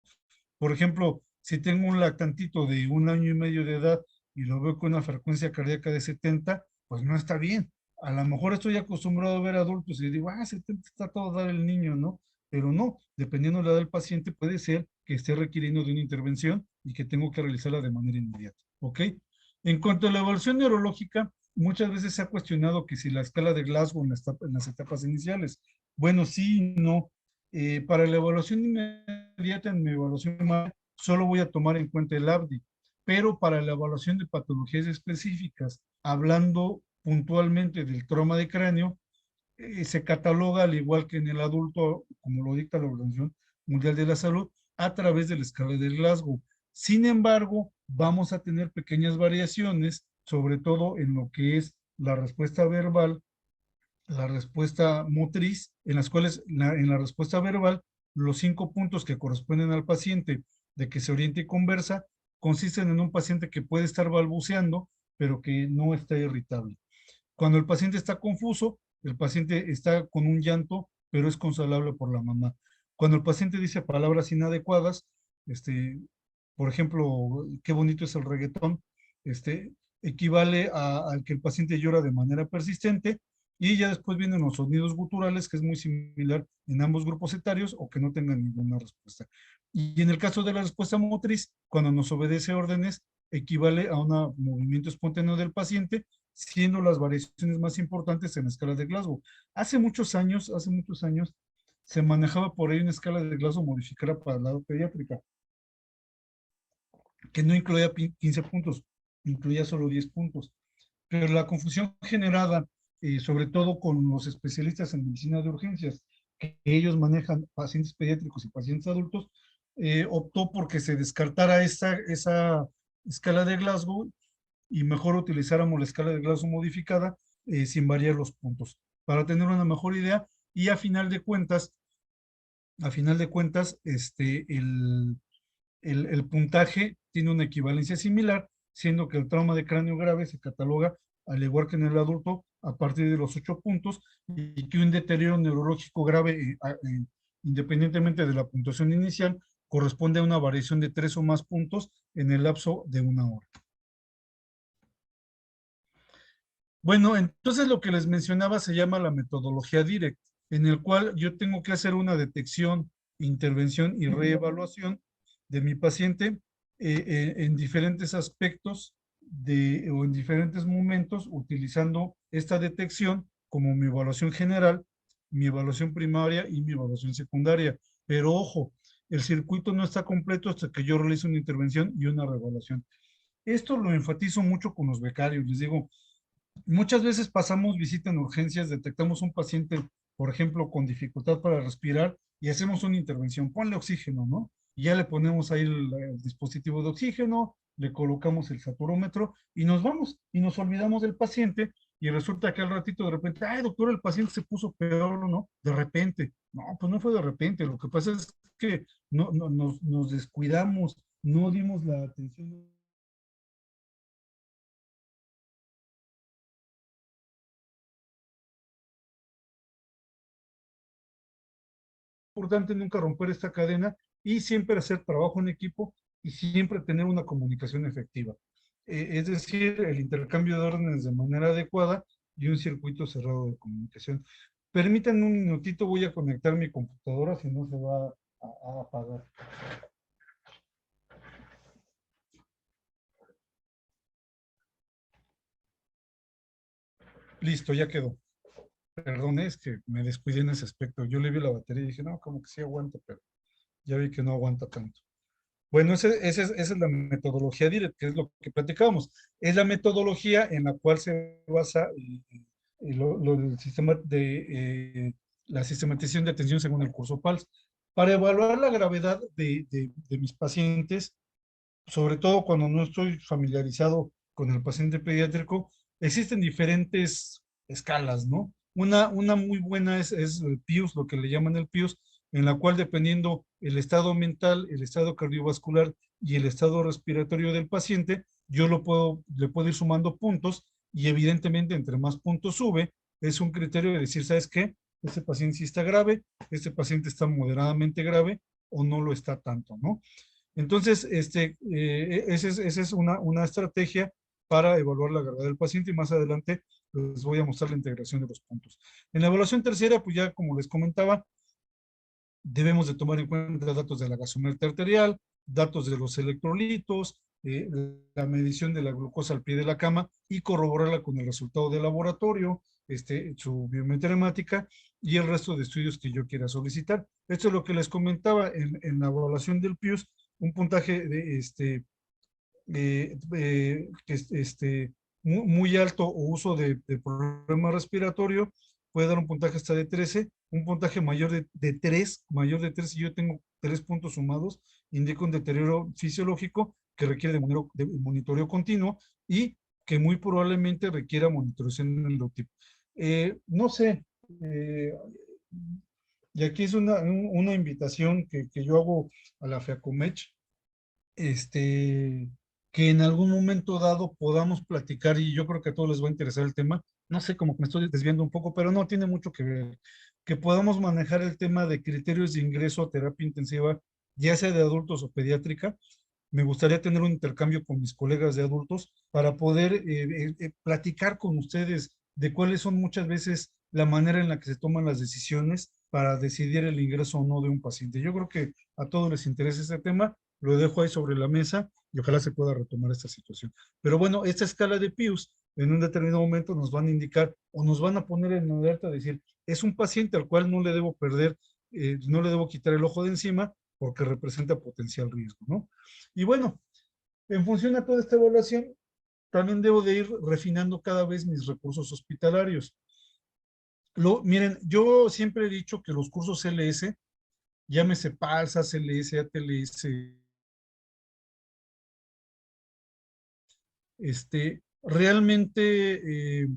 C: Por ejemplo, si tengo un lactantito de 1 año y medio de edad y lo veo con una frecuencia cardíaca de 70, pues no está bien. A lo mejor estoy acostumbrado a ver adultos y digo, 70 está todo dar el niño, ¿no? Pero no, dependiendo de la edad del paciente, puede ser que esté requiriendo de una intervención y que tengo que realizarla de manera inmediata, ¿ok? En cuanto a la evaluación neurológica, muchas veces se ha cuestionado que si la escala de Glasgow en las etapas iniciales. Bueno, sí y no. Para la evaluación inmediata, en mi evaluación solo voy a tomar en cuenta el ABDI, pero para la evaluación de patologías específicas, hablando puntualmente del trauma de cráneo, se cataloga al igual que en el adulto, como lo dicta la Organización Mundial de la Salud, a través de la escala de Glasgow. Sin embargo, vamos a tener pequeñas variaciones, sobre todo en lo que es la respuesta verbal, la respuesta motriz, en las cuales en la respuesta verbal, los 5 puntos que corresponden al paciente de que se oriente y conversa, consisten en un paciente que puede estar balbuceando, pero que no está irritable. Cuando el paciente está confuso, el paciente está con un llanto, pero es consolable por la mamá. Cuando el paciente dice palabras inadecuadas, por ejemplo, qué bonito es el reggaetón, equivale al que el paciente llora de manera persistente, y ya después vienen los sonidos guturales, que es muy similar en ambos grupos etarios, o que no tengan ninguna respuesta. Y en el caso de la respuesta motriz, cuando nos obedece órdenes, equivale a un movimiento espontáneo del paciente, siendo las variaciones más importantes en la escala de Glasgow. Hace muchos años, se manejaba por ahí una escala de Glasgow modificada para la edad pediátrica, que no incluía 15 puntos, incluía solo 10 puntos. Pero la confusión generada, sobre todo con los especialistas en medicina de urgencias, que ellos manejan pacientes pediátricos y pacientes adultos, optó porque se descartara esa escala de Glasgow y mejor utilizáramos la escala de Glasgow modificada sin variar los puntos, para tener una mejor idea y a final de cuentas, el puntaje tiene una equivalencia similar, siendo que el trauma de cráneo grave se cataloga, al igual que en el adulto, a partir de los 8 puntos, y que un deterioro neurológico grave, independientemente de la puntuación inicial, corresponde a una variación de 3 o más puntos en el lapso de 1 hora. Bueno, entonces lo que les mencionaba se llama la metodología DIRECT, en el cual yo tengo que hacer una detección, intervención y reevaluación de mi paciente en diferentes aspectos o en diferentes momentos, utilizando esta detección como mi evaluación general, mi evaluación primaria y mi evaluación secundaria. Pero ojo, el circuito no está completo hasta que yo realice una intervención y una reevaluación. Esto lo enfatizo mucho con los becarios. Les digo, muchas veces pasamos visita en urgencias, detectamos un paciente, por ejemplo, con dificultad para respirar y hacemos una intervención, ponle oxígeno, ¿no? Y ya le ponemos ahí el dispositivo de oxígeno, le colocamos el saturómetro y nos vamos y nos olvidamos del paciente y resulta que al ratito de repente, ay, doctor, el paciente se puso peor, ¿no? De repente. No, pues no fue de repente. Lo que pasa es que nos descuidamos, no dimos la atención importante, nunca romper esta cadena y siempre hacer trabajo en equipo y siempre tener una comunicación efectiva. Es decir, el intercambio de órdenes de manera adecuada y un circuito cerrado de comunicación. Permítanme un minutito, voy a conectar mi computadora, si no se va a apagar. Listo, ya quedó. Perdón, es que me descuidé en ese aspecto. Yo le vi la batería y dije, no, como que sí aguanta, pero ya vi que no aguanta tanto. Bueno, esa es la metodología DIRECT, que es lo que platicábamos. Es la metodología en la cual se basa el sistema la sistematización de atención según el curso PALS. Para evaluar la gravedad de mis pacientes, sobre todo cuando no estoy familiarizado con el paciente pediátrico, existen diferentes escalas, ¿no? Una muy buena es el PIUS, lo que le llaman el PIUS, en la cual dependiendo el estado mental, el estado cardiovascular y el estado respiratorio del paciente, le puedo ir sumando puntos y evidentemente entre más puntos sube, es un criterio de decir, ¿sabes qué? Este paciente sí está grave, este paciente está moderadamente grave o no lo está tanto, ¿no? Entonces, esa es una estrategia para evaluar la gravedad del paciente y más adelante les voy a mostrar la integración de los puntos. En la evaluación tercera, pues ya como les comentaba, debemos de tomar en cuenta datos de la gasometría arterial, datos de los electrolitos, la medición de la glucosa al pie de la cama y corroborarla con el resultado de laboratorio, su biometría hemática y el resto de estudios que yo quiera solicitar. Esto es lo que les comentaba en la evaluación del PIUS, un puntaje muy alto o uso de problema respiratorio puede dar un puntaje hasta de 13, un puntaje mayor de 3, si yo tengo 3 puntos sumados, indica un deterioro fisiológico que requiere de monitoreo continuo y que muy probablemente requiera monitorización endotipo. No sé, y aquí es una invitación que yo hago a la FEACOMECH, que en algún momento dado podamos platicar, y yo creo que a todos les va a interesar el tema. No sé, como que me estoy desviando un poco, pero no tiene mucho que ver. Que podamos manejar el tema de criterios de ingreso a terapia intensiva, ya sea de adultos o pediátrica. Me gustaría tener un intercambio con mis colegas de adultos para poder platicar con ustedes de cuáles son muchas veces la manera en la que se toman las decisiones para decidir el ingreso o no de un paciente. Yo creo que a todos les interesa este tema, lo dejo ahí sobre la mesa y ojalá se pueda retomar esta situación. Pero bueno, esta escala de PIUS en un determinado momento nos van a indicar o nos van a poner en alerta, decir, es un paciente al cual no le debo perder, no le debo quitar el ojo de encima porque representa potencial riesgo, ¿no? Y bueno, en función a toda esta evaluación, también debo de ir refinando cada vez mis recursos hospitalarios. Miren, yo siempre he dicho que los cursos LS, llámese PALSA, CLS, ATLS, realmente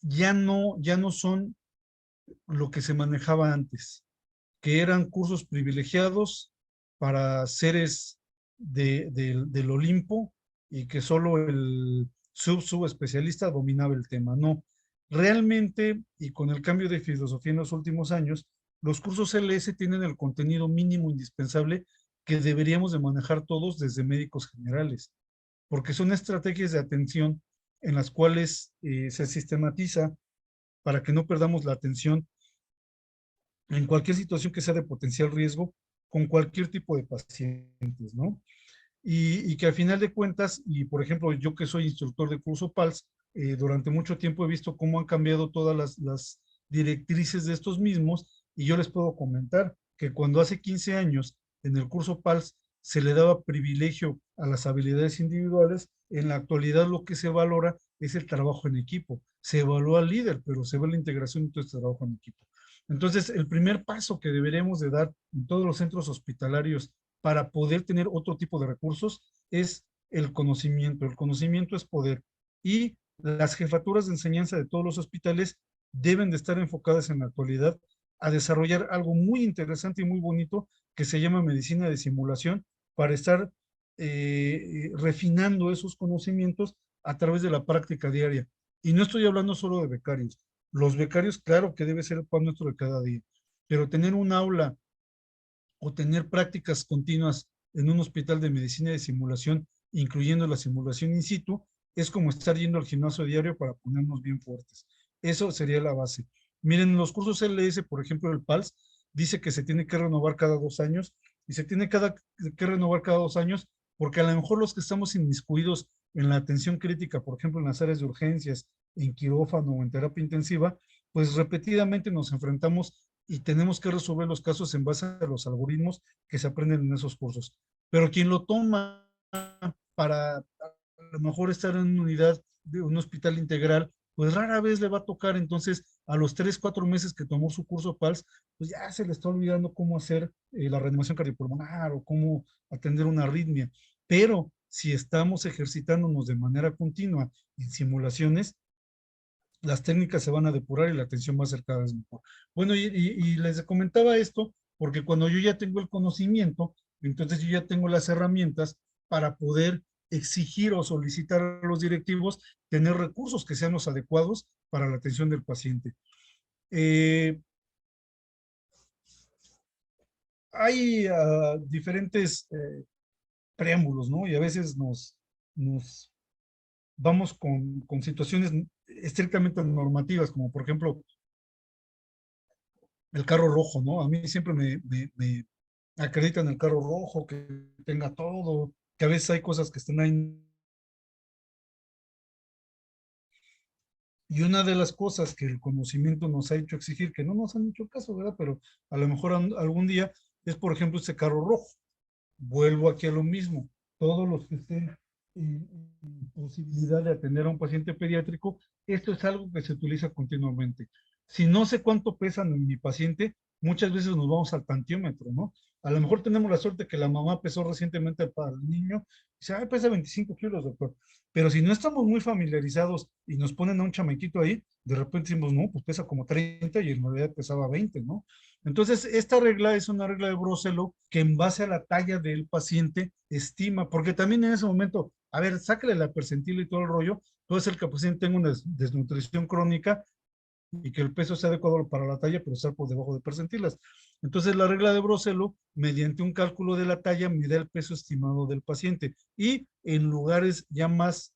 C: ya no son lo que se manejaba antes, que eran cursos privilegiados para seres del Olimpo y que solo el subespecialista dominaba el tema. No, realmente, y con el cambio de filosofía en los últimos años, los cursos LS tienen el contenido mínimo indispensable que deberíamos de manejar todos desde médicos generales, porque son estrategias de atención en las cuales se sistematiza para que no perdamos la atención en cualquier situación que sea de potencial riesgo con cualquier tipo de pacientes, ¿no? Y que al final de cuentas, y por ejemplo, yo que soy instructor de curso PALS, durante mucho tiempo he visto cómo han cambiado todas las directrices de estos mismos, y yo les puedo comentar que cuando hace 15 años en el curso PALS se le daba privilegio a las habilidades individuales, en la actualidad lo que se valora es el trabajo en equipo. Se evalúa al líder, pero se ve la integración de todo este trabajo en equipo. Entonces, el primer paso que deberemos de dar en todos los centros hospitalarios para poder tener otro tipo de recursos es el conocimiento. El conocimiento es poder. Y Las jefaturas de enseñanza de todos los hospitales deben de estar enfocadas en la actualidad a desarrollar algo muy interesante y muy bonito que se llama medicina de simulación para estar refinando esos conocimientos a través de la práctica diaria. Y no estoy hablando solo de becarios. Los becarios, claro que debe ser el pan nuestro de cada día, pero tener un aula o tener prácticas continuas en un hospital de medicina de simulación, incluyendo la simulación in situ, es como estar yendo al gimnasio diario para ponernos bien fuertes. Eso sería la base. Miren, los cursos LS, por ejemplo, el PALS, dice que se tiene que renovar cada 2 años y se tiene que renovar cada 2 años porque a lo mejor los que estamos inmiscuidos en la atención crítica, por ejemplo, en las áreas de urgencias, en quirófano o en terapia intensiva, pues repetidamente nos enfrentamos y tenemos que resolver los casos en base a los algoritmos que se aprenden en esos cursos. Pero quien lo toma para a lo mejor estar en una unidad de un hospital integral, pues rara vez le va a tocar. Entonces, a los 3, 4 meses que tomó su curso PALS, pues ya se le está olvidando cómo hacer la reanimación cardiopulmonar o cómo atender una arritmia. Pero si estamos ejercitándonos de manera continua en simulaciones, las técnicas se van a depurar y la atención va a ser cada vez mejor. Bueno, y les comentaba esto porque cuando yo ya tengo el conocimiento, entonces yo ya tengo las herramientas para poder exigir o solicitar a los directivos tener recursos que sean los adecuados para la atención del paciente. Hay diferentes preámbulos, ¿no? Y a veces nos vamos con situaciones estrictamente normativas, como por ejemplo el carro rojo, ¿no? A mí siempre me acreditan el carro rojo, que tenga todo, que a veces hay cosas que están ahí. Y una de las cosas que el conocimiento nos ha hecho exigir, que no nos han hecho caso, ¿verdad? Pero a lo mejor algún día es, por ejemplo, ese carro rojo. Vuelvo aquí a lo mismo. Todos los que estén en posibilidad de atender a un paciente pediátrico, esto es algo que se utiliza continuamente. Si no sé cuánto pesa mi paciente, muchas veces nos vamos al tantiómetro, ¿no? A lo mejor tenemos la suerte que la mamá pesó recientemente para el niño, y dice, ah, pesa 25 kilos, doctor. Pero si no estamos muy familiarizados y nos ponen a un chamaquito ahí, de repente decimos, no, pues pesa como 30 y en realidad pesaba 20, ¿no? Entonces, esta regla es una regla de Broselo que en base a la talla del paciente estima, porque también en ese momento, a ver, sácale la percentila y todo el rollo, puede ser que el paciente tenga una desnutrición crónica y que el peso sea adecuado para la talla, pero estar por debajo de percentilas. Entonces, la regla de Broselo, mediante un cálculo de la talla, me da el peso estimado del paciente. Y en lugares ya más,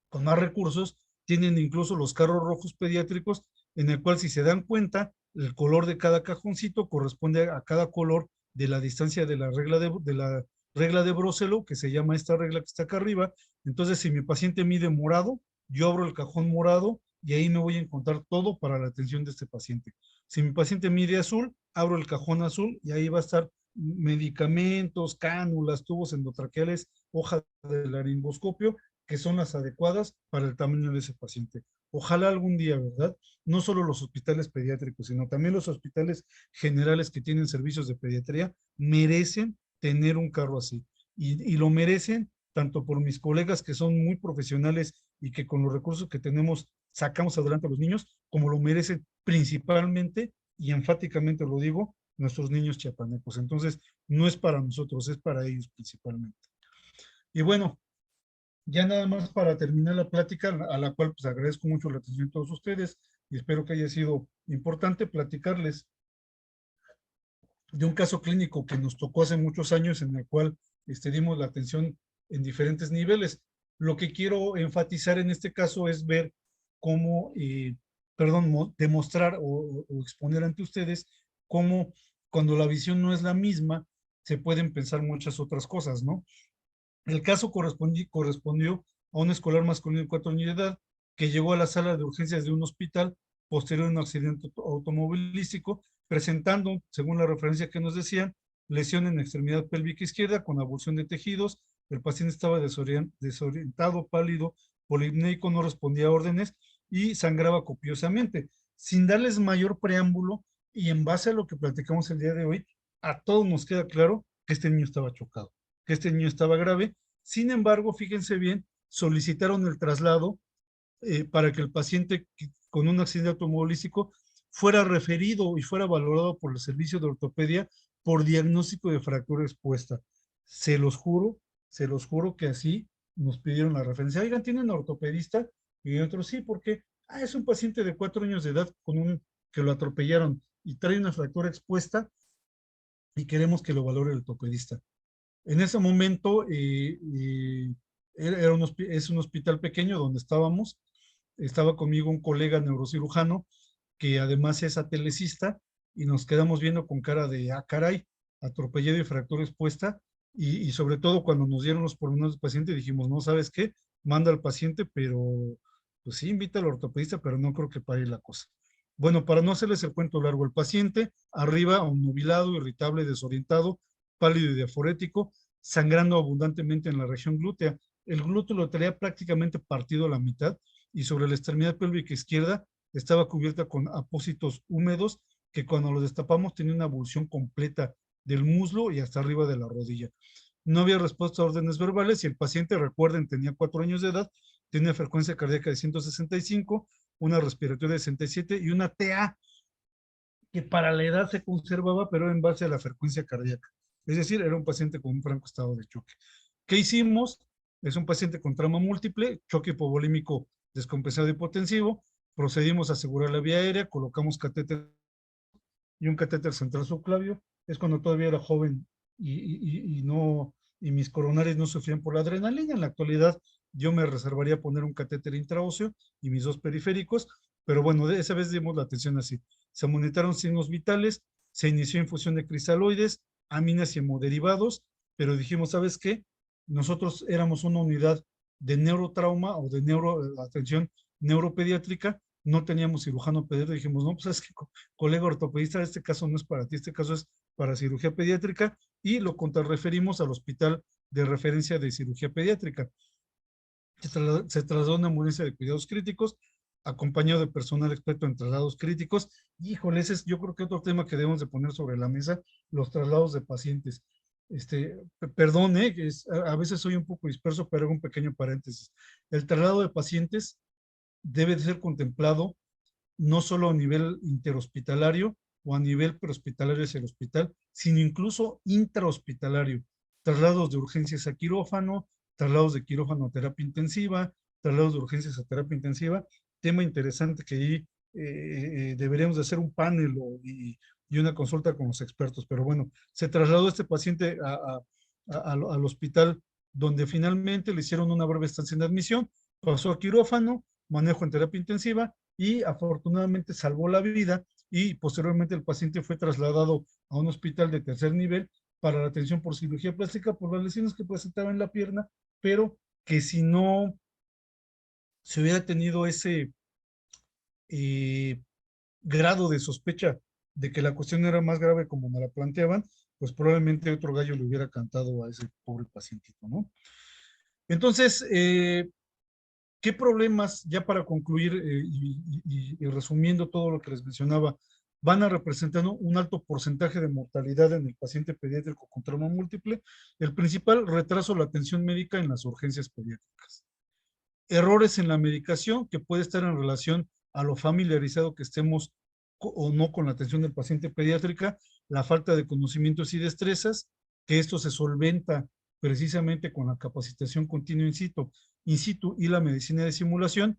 C: con más recursos, tienen incluso los carros rojos pediátricos, en el cual si se dan cuenta, el color de cada cajoncito corresponde a cada color de la distancia de la regla de Broselo, que se llama esta regla que está acá arriba. Entonces, si mi paciente mide morado, yo abro el cajón morado y ahí me voy a encontrar todo para la atención de este paciente. Si mi paciente mide azul, abro el cajón azul y ahí va a estar medicamentos, cánulas, tubos endotraqueales, hoja del laringoscopio, que son las adecuadas para el tamaño de ese paciente. Ojalá algún día, ¿verdad? No solo los hospitales pediátricos, sino también los hospitales generales que tienen servicios de pediatría merecen tener un carro así. Y lo merecen tanto por mis colegas que son muy profesionales y que con los recursos que tenemos sacamos adelante a los niños, como lo merecen principalmente y enfáticamente lo digo, nuestros niños chiapanecos. Entonces, no es para nosotros, es para ellos principalmente. Y bueno, ya nada más para terminar la plática, a la cual pues agradezco mucho la atención de todos ustedes y espero que haya sido importante platicarles de un caso clínico que nos tocó hace muchos años en el cual dimos la atención en diferentes niveles. Lo que quiero enfatizar en este caso es ver cómo, demostrar o exponer ante ustedes cómo cuando la visión no es la misma, se pueden pensar muchas otras cosas, ¿no? El caso correspondió a un escolar masculino de 4 años de edad que llegó a la sala de urgencias de un hospital posterior a un accidente automovilístico, presentando, según la referencia que nos decían, lesión en extremidad pélvica izquierda con avulsión de tejidos. El paciente estaba desorientado, pálido, polipneico, no respondía a órdenes y sangraba copiosamente. Sin darles mayor preámbulo y en base a lo que platicamos el día de hoy, a todos nos queda claro que este niño estaba chocado, que este niño estaba grave. Sin embargo, fíjense bien, solicitaron el traslado para que el paciente con un accidente automovilístico fuera referido y fuera valorado por el servicio de ortopedia por diagnóstico de fractura expuesta. Se los juro que así nos pidieron la referencia. Oigan, ¿tienen ortopedista? Y otros sí, porque es un paciente de 4 años de edad que lo atropellaron y trae una fractura expuesta y queremos que lo valore el ortopedista. En ese momento es un hospital pequeño donde estábamos. Estaba conmigo un colega neurocirujano que además es atelecista y nos quedamos viendo con cara de, caray, atropellado y fractura expuesta. Y sobre todo cuando nos dieron los pormenores del paciente dijimos, no, ¿sabes qué? Manda al paciente, pero pues sí, invita al ortopedista, pero no creo que pare la cosa. Bueno, para no hacerles el cuento largo, el paciente arriba, obnubilado, irritable, desorientado, pálido y diaforético, sangrando abundantemente en la región glútea. El glúteo lo traía prácticamente partido a la mitad y sobre la extremidad pélvica izquierda estaba cubierta con apósitos húmedos que cuando los destapamos tenía una abulsión completa del muslo y hasta arriba de la rodilla. No había respuesta a órdenes verbales y el paciente, recuerden, tenía 4 años de edad, tenía frecuencia cardíaca de 165, una respiratoria de 67 y una TA que para la edad se conservaba, pero en base a la frecuencia cardíaca. Es decir, era un paciente con un franco estado de choque. ¿Qué hicimos? Es un paciente con trauma múltiple, choque hipovolímico descompensado hipotensivo. Procedimos a asegurar la vía aérea, colocamos catéter y un catéter central subclavio. Es cuando todavía era joven y mis coronarios no sufrían por la adrenalina. En la actualidad yo me reservaría poner un catéter intraóseo y mis 2 periféricos, pero bueno, de esa vez dimos la atención así. Se monitoraron signos vitales, se inició infusión de cristaloides, aminas y hemoderivados, pero dijimos, ¿sabes qué? Nosotros éramos una unidad de neurotrauma o de atención neuropediátrica, no teníamos cirujano pediatra, dijimos, no, pues es que colega ortopedista, este caso no es para ti, este caso es para cirugía pediátrica y lo contrarreferimos al hospital de referencia de cirugía pediátrica. Se trasladó a una ambulancia de cuidados críticos, acompañado de personal experto en traslados críticos. Híjole, ese es yo creo que otro tema que debemos de poner sobre la mesa, los traslados de pacientes. Perdón, a veces soy un poco disperso, pero hago un pequeño paréntesis. El traslado de pacientes debe de ser contemplado no solo a nivel interhospitalario o a nivel prehospitalario hacia el hospital, sino incluso intrahospitalario. Traslados de urgencias a quirófano, traslados de quirófano a terapia intensiva, traslados de urgencias a terapia intensiva. Tema interesante que ahí deberíamos de hacer un panel y una consulta con los expertos. Pero bueno, se trasladó este paciente al hospital donde finalmente le hicieron una breve estancia en admisión, pasó a quirófano, manejo en terapia intensiva y afortunadamente salvó la vida y posteriormente el paciente fue trasladado a un hospital de 3er nivel para la atención por cirugía plástica por las lesiones que presentaba en la pierna, pero que si no se hubiera tenido ese grado de sospecha de que la cuestión era más grave como me la planteaban, pues probablemente otro gallo le hubiera cantado a ese pobre pacientito, ¿no? Entonces, ¿qué problemas, ya para concluir y resumiendo todo lo que les mencionaba, van a representar un alto porcentaje de mortalidad en el paciente pediátrico con trauma múltiple? El principal, retraso de la atención médica en las urgencias pediátricas. Errores en la medicación que puede estar en relación a lo familiarizado que estemos o no con la atención del paciente pediátrica, la falta de conocimientos y destrezas, que esto se solventa precisamente con la capacitación continua in situ y la medicina de simulación,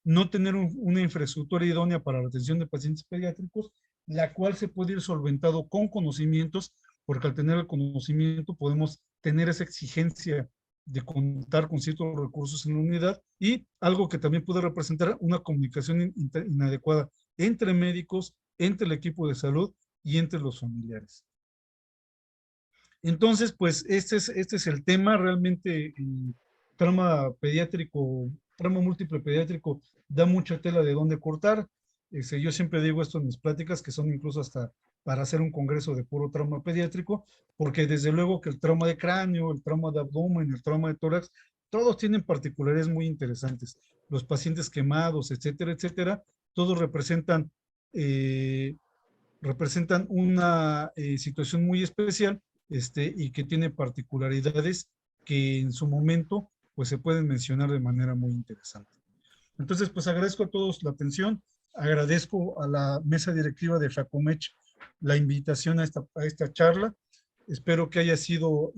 C: no tener una infraestructura idónea para la atención de pacientes pediátricos, la cual se puede ir solventado con conocimientos, porque al tener el conocimiento podemos tener esa exigencia de contar con ciertos recursos en la unidad y algo que también puede representar una comunicación inadecuada entre médicos, entre el equipo de salud y entre los familiares. Entonces, pues este es el tema. Realmente trauma pediátrico, trauma múltiple pediátrico da mucha tela de dónde cortar. Yo siempre digo esto en mis pláticas, que son incluso hasta para hacer un congreso de puro trauma pediátrico, porque desde luego que el trauma de cráneo, el trauma de abdomen, el trauma de tórax, todos tienen particularidades muy interesantes. Los pacientes quemados, etcétera, etcétera, todos representan una situación muy especial y que tiene particularidades que en su momento pues se pueden mencionar de manera muy interesante. Entonces, pues agradezco a todos la atención, agradezco a la mesa directiva de FACOMECH la invitación a esta charla. Espero que haya sido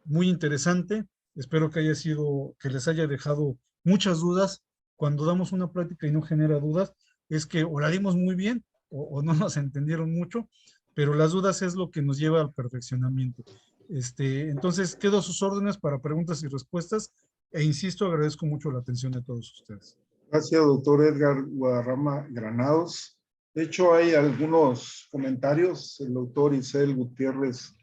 C: muy interesante, espero que haya sido, que les haya dejado muchas dudas. Cuando damos una plática y no genera dudas, es que o la dimos muy bien o no nos entendieron mucho, pero las dudas es lo que nos lleva al perfeccionamiento. Entonces, quedo a sus órdenes para preguntas y respuestas e insisto, agradezco mucho la atención de todos ustedes.
A: Gracias, doctor Edgar Guadarrama Granados. De hecho, hay algunos comentarios. El doctor Isel Gutiérrez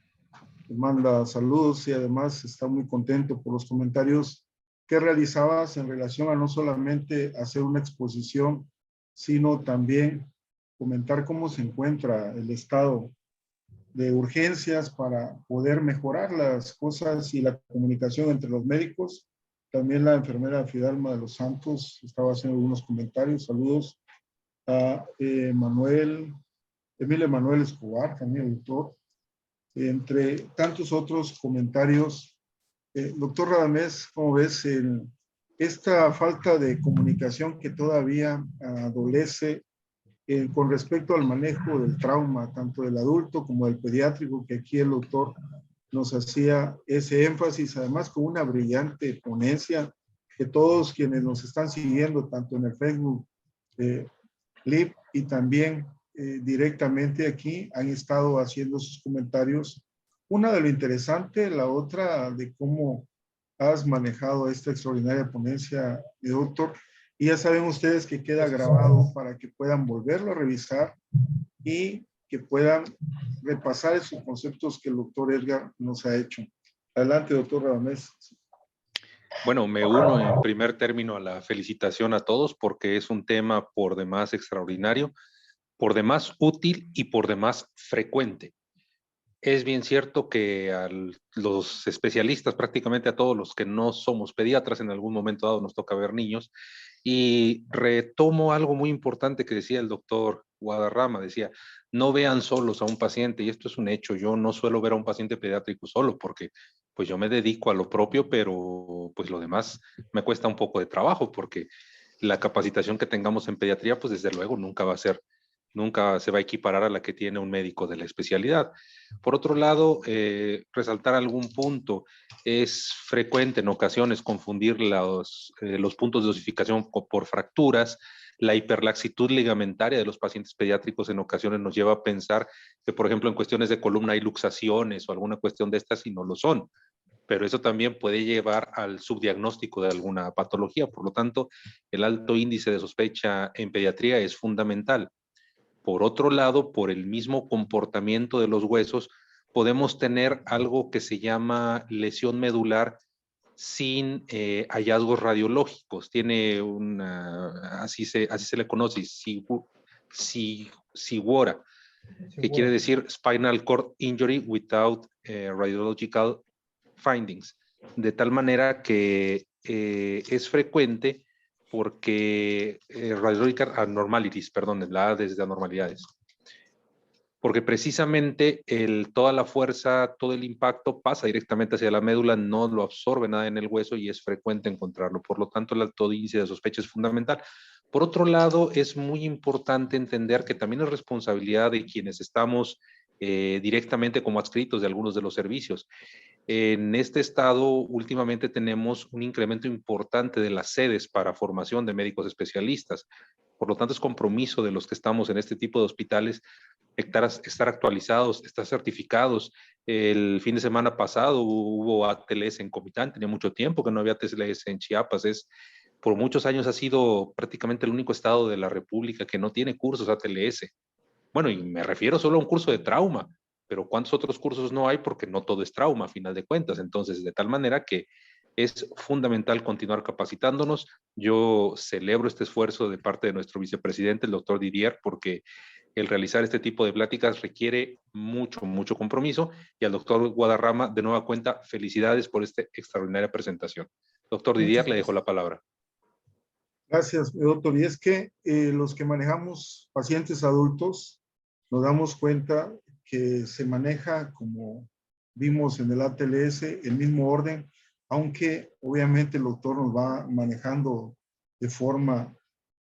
A: manda saludos y además está muy contento por los comentarios que realizabas en relación a no solamente hacer una exposición, sino también comentar cómo se encuentra el estado de urgencias para poder mejorar las cosas y la comunicación entre los médicos. También la enfermera Fidalma de los Santos estaba haciendo algunos comentarios. Saludos a Emilio Manuel Escobar, también doctor, entre tantos otros comentarios. Doctor Radamés, ¿cómo ves esta falta de comunicación que todavía adolece con respecto al manejo del trauma, tanto del adulto como del pediátrico, que aquí el doctor nos hacía ese énfasis, además con una brillante ponencia que todos quienes nos están siguiendo, tanto en el Facebook Live y también directamente aquí, han estado haciendo sus comentarios. Una de lo interesante, la otra de cómo has manejado esta extraordinaria ponencia, doctor. Y ya saben ustedes que queda grabado para que puedan volverlo a revisar y que puedan repasar esos conceptos que el doctor Edgar nos ha hecho. Adelante, doctor Radamés.
B: Bueno, me uno en primer término a la felicitación a todos porque es un tema por demás extraordinario, por demás útil y por demás frecuente. Es bien cierto que a los especialistas, prácticamente a todos los que no somos pediatras, en algún momento dado nos toca ver niños. Y retomo algo muy importante que decía el doctor Guadarrama, decía, no vean solos a un paciente, y esto es un hecho, yo no suelo ver a un paciente pediátrico solo, porque pues yo me dedico a lo propio, pero pues lo demás me cuesta un poco de trabajo, porque la capacitación que tengamos en pediatría, pues desde luego nunca se va a equiparar a la que tiene un médico de la especialidad. Por otro lado, resaltar algún punto. Es frecuente en ocasiones confundir los puntos de dosificación por fracturas. La hiperlaxitud ligamentaria de los pacientes pediátricos en ocasiones nos lleva a pensar que, por ejemplo, en cuestiones de columna hay luxaciones o alguna cuestión de estas y no lo son. Pero eso también puede llevar al subdiagnóstico de alguna patología. Por lo tanto, el alto índice de sospecha en pediatría es fundamental. Por otro lado, por el mismo comportamiento de los huesos, podemos tener algo que se llama lesión medular sin hallazgos radiológicos. Tiene así se le conoce, SIGUORA, que quiere decir Spinal Cord Injury Without Radiological Findings. De tal manera que es frecuente porque radiological anomalies, perdón, la A desde anormalidades. Porque precisamente toda la fuerza, todo el impacto pasa directamente hacia la médula, no lo absorbe nada en el hueso y es frecuente encontrarlo. Por lo tanto, el alto índice de sospecha es fundamental. Por otro lado, es muy importante entender que también es responsabilidad de quienes estamos directamente como adscritos de algunos de los servicios. En este estado, últimamente tenemos un incremento importante de las sedes para formación de médicos especialistas. Por lo tanto, es compromiso de los que estamos en este tipo de hospitales estar actualizados, estar certificados. El fin de semana pasado hubo ATLS en Comitán, tenía mucho tiempo que no había ATLS en Chiapas. Por muchos años ha sido prácticamente el único estado de la República que no tiene cursos ATLS. Bueno, y me refiero solo a un curso de trauma, pero ¿cuántos otros cursos no hay? Porque no todo es trauma, a final de cuentas. Entonces, de tal manera que es fundamental continuar capacitándonos. Yo celebro este esfuerzo de parte de nuestro vicepresidente, el doctor Didier, porque el realizar este tipo de pláticas requiere mucho compromiso. Y al doctor Guadarrama, de nueva cuenta, felicidades por esta extraordinaria presentación. Doctor Didier, le dejo la palabra.
A: Gracias, doctor. Y es que los que manejamos pacientes adultos nos damos cuenta que se maneja, como vimos en el ATLS, el mismo orden, aunque obviamente el doctor nos va manejando de forma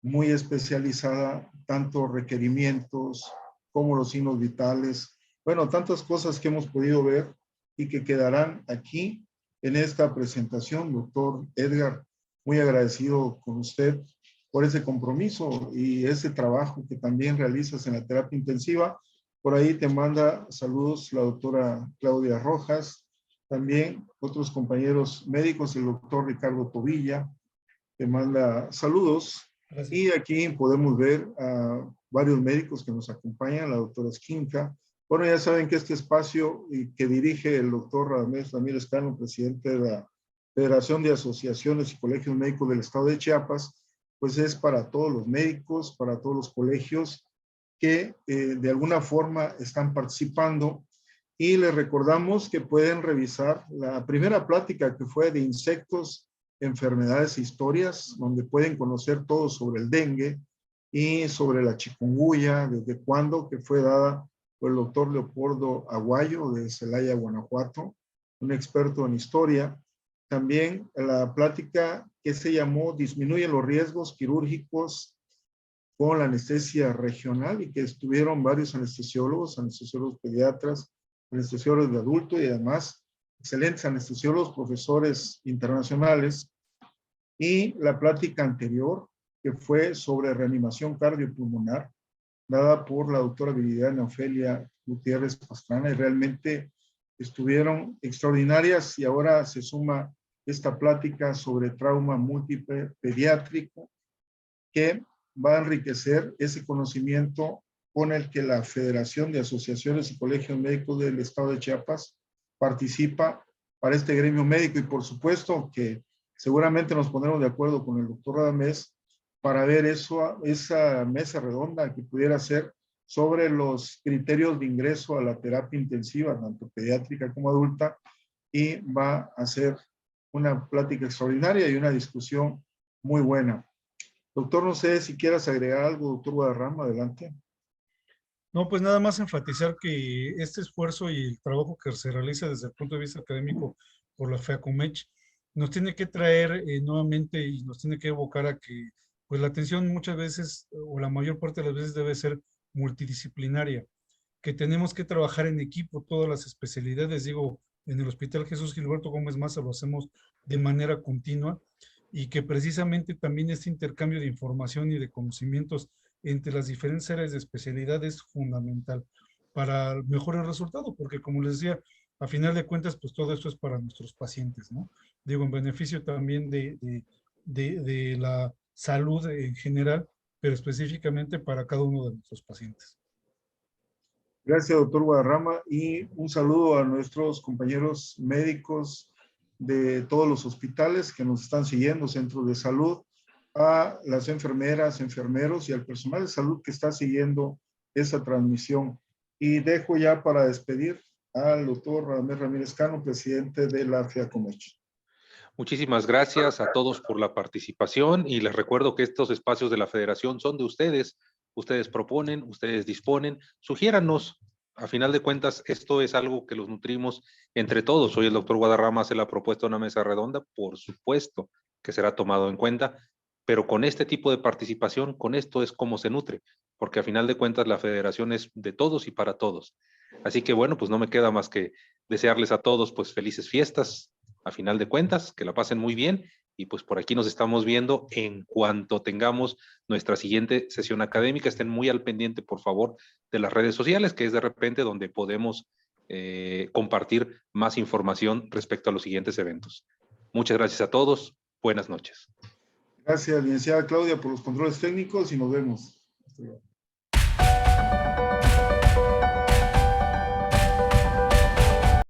A: muy especializada, tanto requerimientos como los signos vitales. Bueno, tantas cosas que hemos podido ver y que quedarán aquí en esta presentación. Doctor Edgar, muy agradecido con usted por ese compromiso y ese trabajo que también realizas en la terapia intensiva. Por ahí te manda saludos la doctora Claudia Rojas, también otros compañeros médicos, el doctor Ricardo Tobilla, te manda saludos. Gracias. Y aquí podemos ver a varios médicos que nos acompañan, la doctora Esquinca. Bueno, ya saben que este espacio que dirige el doctor Radamés Ramírez Cano, presidente de la Federación de Asociaciones y Colegios Médicos del Estado de Chiapas, pues es para todos los médicos, para todos los colegios que de alguna forma están participando. Y les recordamos que pueden revisar la primera plática que fue de insectos, enfermedades e historias, donde pueden conocer todo sobre el dengue y sobre la chikungunya, desde cuándo, que fue dada por el doctor Leopoldo Aguayo de Celaya, Guanajuato, un experto en historia. También la plática que se llamó Disminuye los riesgos quirúrgicos con la anestesia regional, y que estuvieron varios anestesiólogos pediatras, anestesiólogos de adulto y además excelentes anestesiólogos, profesores internacionales. Y la plática anterior, que fue sobre reanimación cardiopulmonar, dada por la doctora Viridiana Ofelia Gutiérrez Pastrana, y realmente estuvieron extraordinarias. Y ahora se suma esta plática sobre trauma múltiple pediátrico, que va a enriquecer ese conocimiento con el que la Federación de Asociaciones y Colegios Médicos del Estado de Chiapas participa para este gremio médico. Y por supuesto que seguramente nos pondremos de acuerdo con el doctor Radamés para ver esa mesa redonda que pudiera ser sobre los criterios de ingreso a la terapia intensiva, tanto pediátrica como adulta, y va a ser una plática extraordinaria y una discusión muy buena. Doctor, no sé si quieras agregar algo, doctor Guadarrama, adelante.
C: No, pues nada más enfatizar que este esfuerzo y el trabajo que se realiza desde el punto de vista académico por la FEACOMECH nos tiene que traer nuevamente y nos tiene que evocar a que pues la atención muchas veces o la mayor parte de las veces debe ser multidisciplinaria, que tenemos que trabajar en equipo todas las especialidades. Digo, en el Hospital Jesús Gilberto Gómez Maza lo hacemos de manera continua, y que precisamente también este intercambio de información y de conocimientos entre las diferentes áreas de especialidad es fundamental para mejores resultados, porque como les decía, a final de cuentas, pues todo esto es para nuestros pacientes, ¿no? Digo, en beneficio también de la salud en general, pero específicamente para cada uno de nuestros pacientes.
A: Gracias, doctor Guadarrama, y un saludo a nuestros compañeros médicos de todos los hospitales que nos están siguiendo, centros de salud, a las enfermeras, enfermeros y al personal de salud que está siguiendo esa transmisión. Y dejo ya para despedir al doctor Radamés Ramírez Cano, presidente de la FEACOMECH.
B: Muchísimas gracias a todos por la participación, y les recuerdo que estos espacios de la Federación son de ustedes. Ustedes proponen, ustedes disponen, sugiéranos. A final de cuentas, esto es algo que los nutrimos entre todos. Hoy el doctor Guadarrama hace la propuesta de una mesa redonda, por supuesto que será tomado en cuenta, pero con este tipo de participación, con esto es como se nutre, porque a final de cuentas la Federación es de todos y para todos. Así que bueno, pues no me queda más que desearles a todos pues felices fiestas, a final de cuentas, que la pasen muy bien, y pues por aquí nos estamos viendo en cuanto tengamos nuestra siguiente sesión académica. Estén muy al pendiente, por favor, de las redes sociales, que es de repente donde podemos compartir más información respecto a los siguientes eventos. Muchas gracias a todos. Buenas noches.
A: Gracias, licenciada Claudia, por los controles técnicos, y nos vemos. Hasta luego.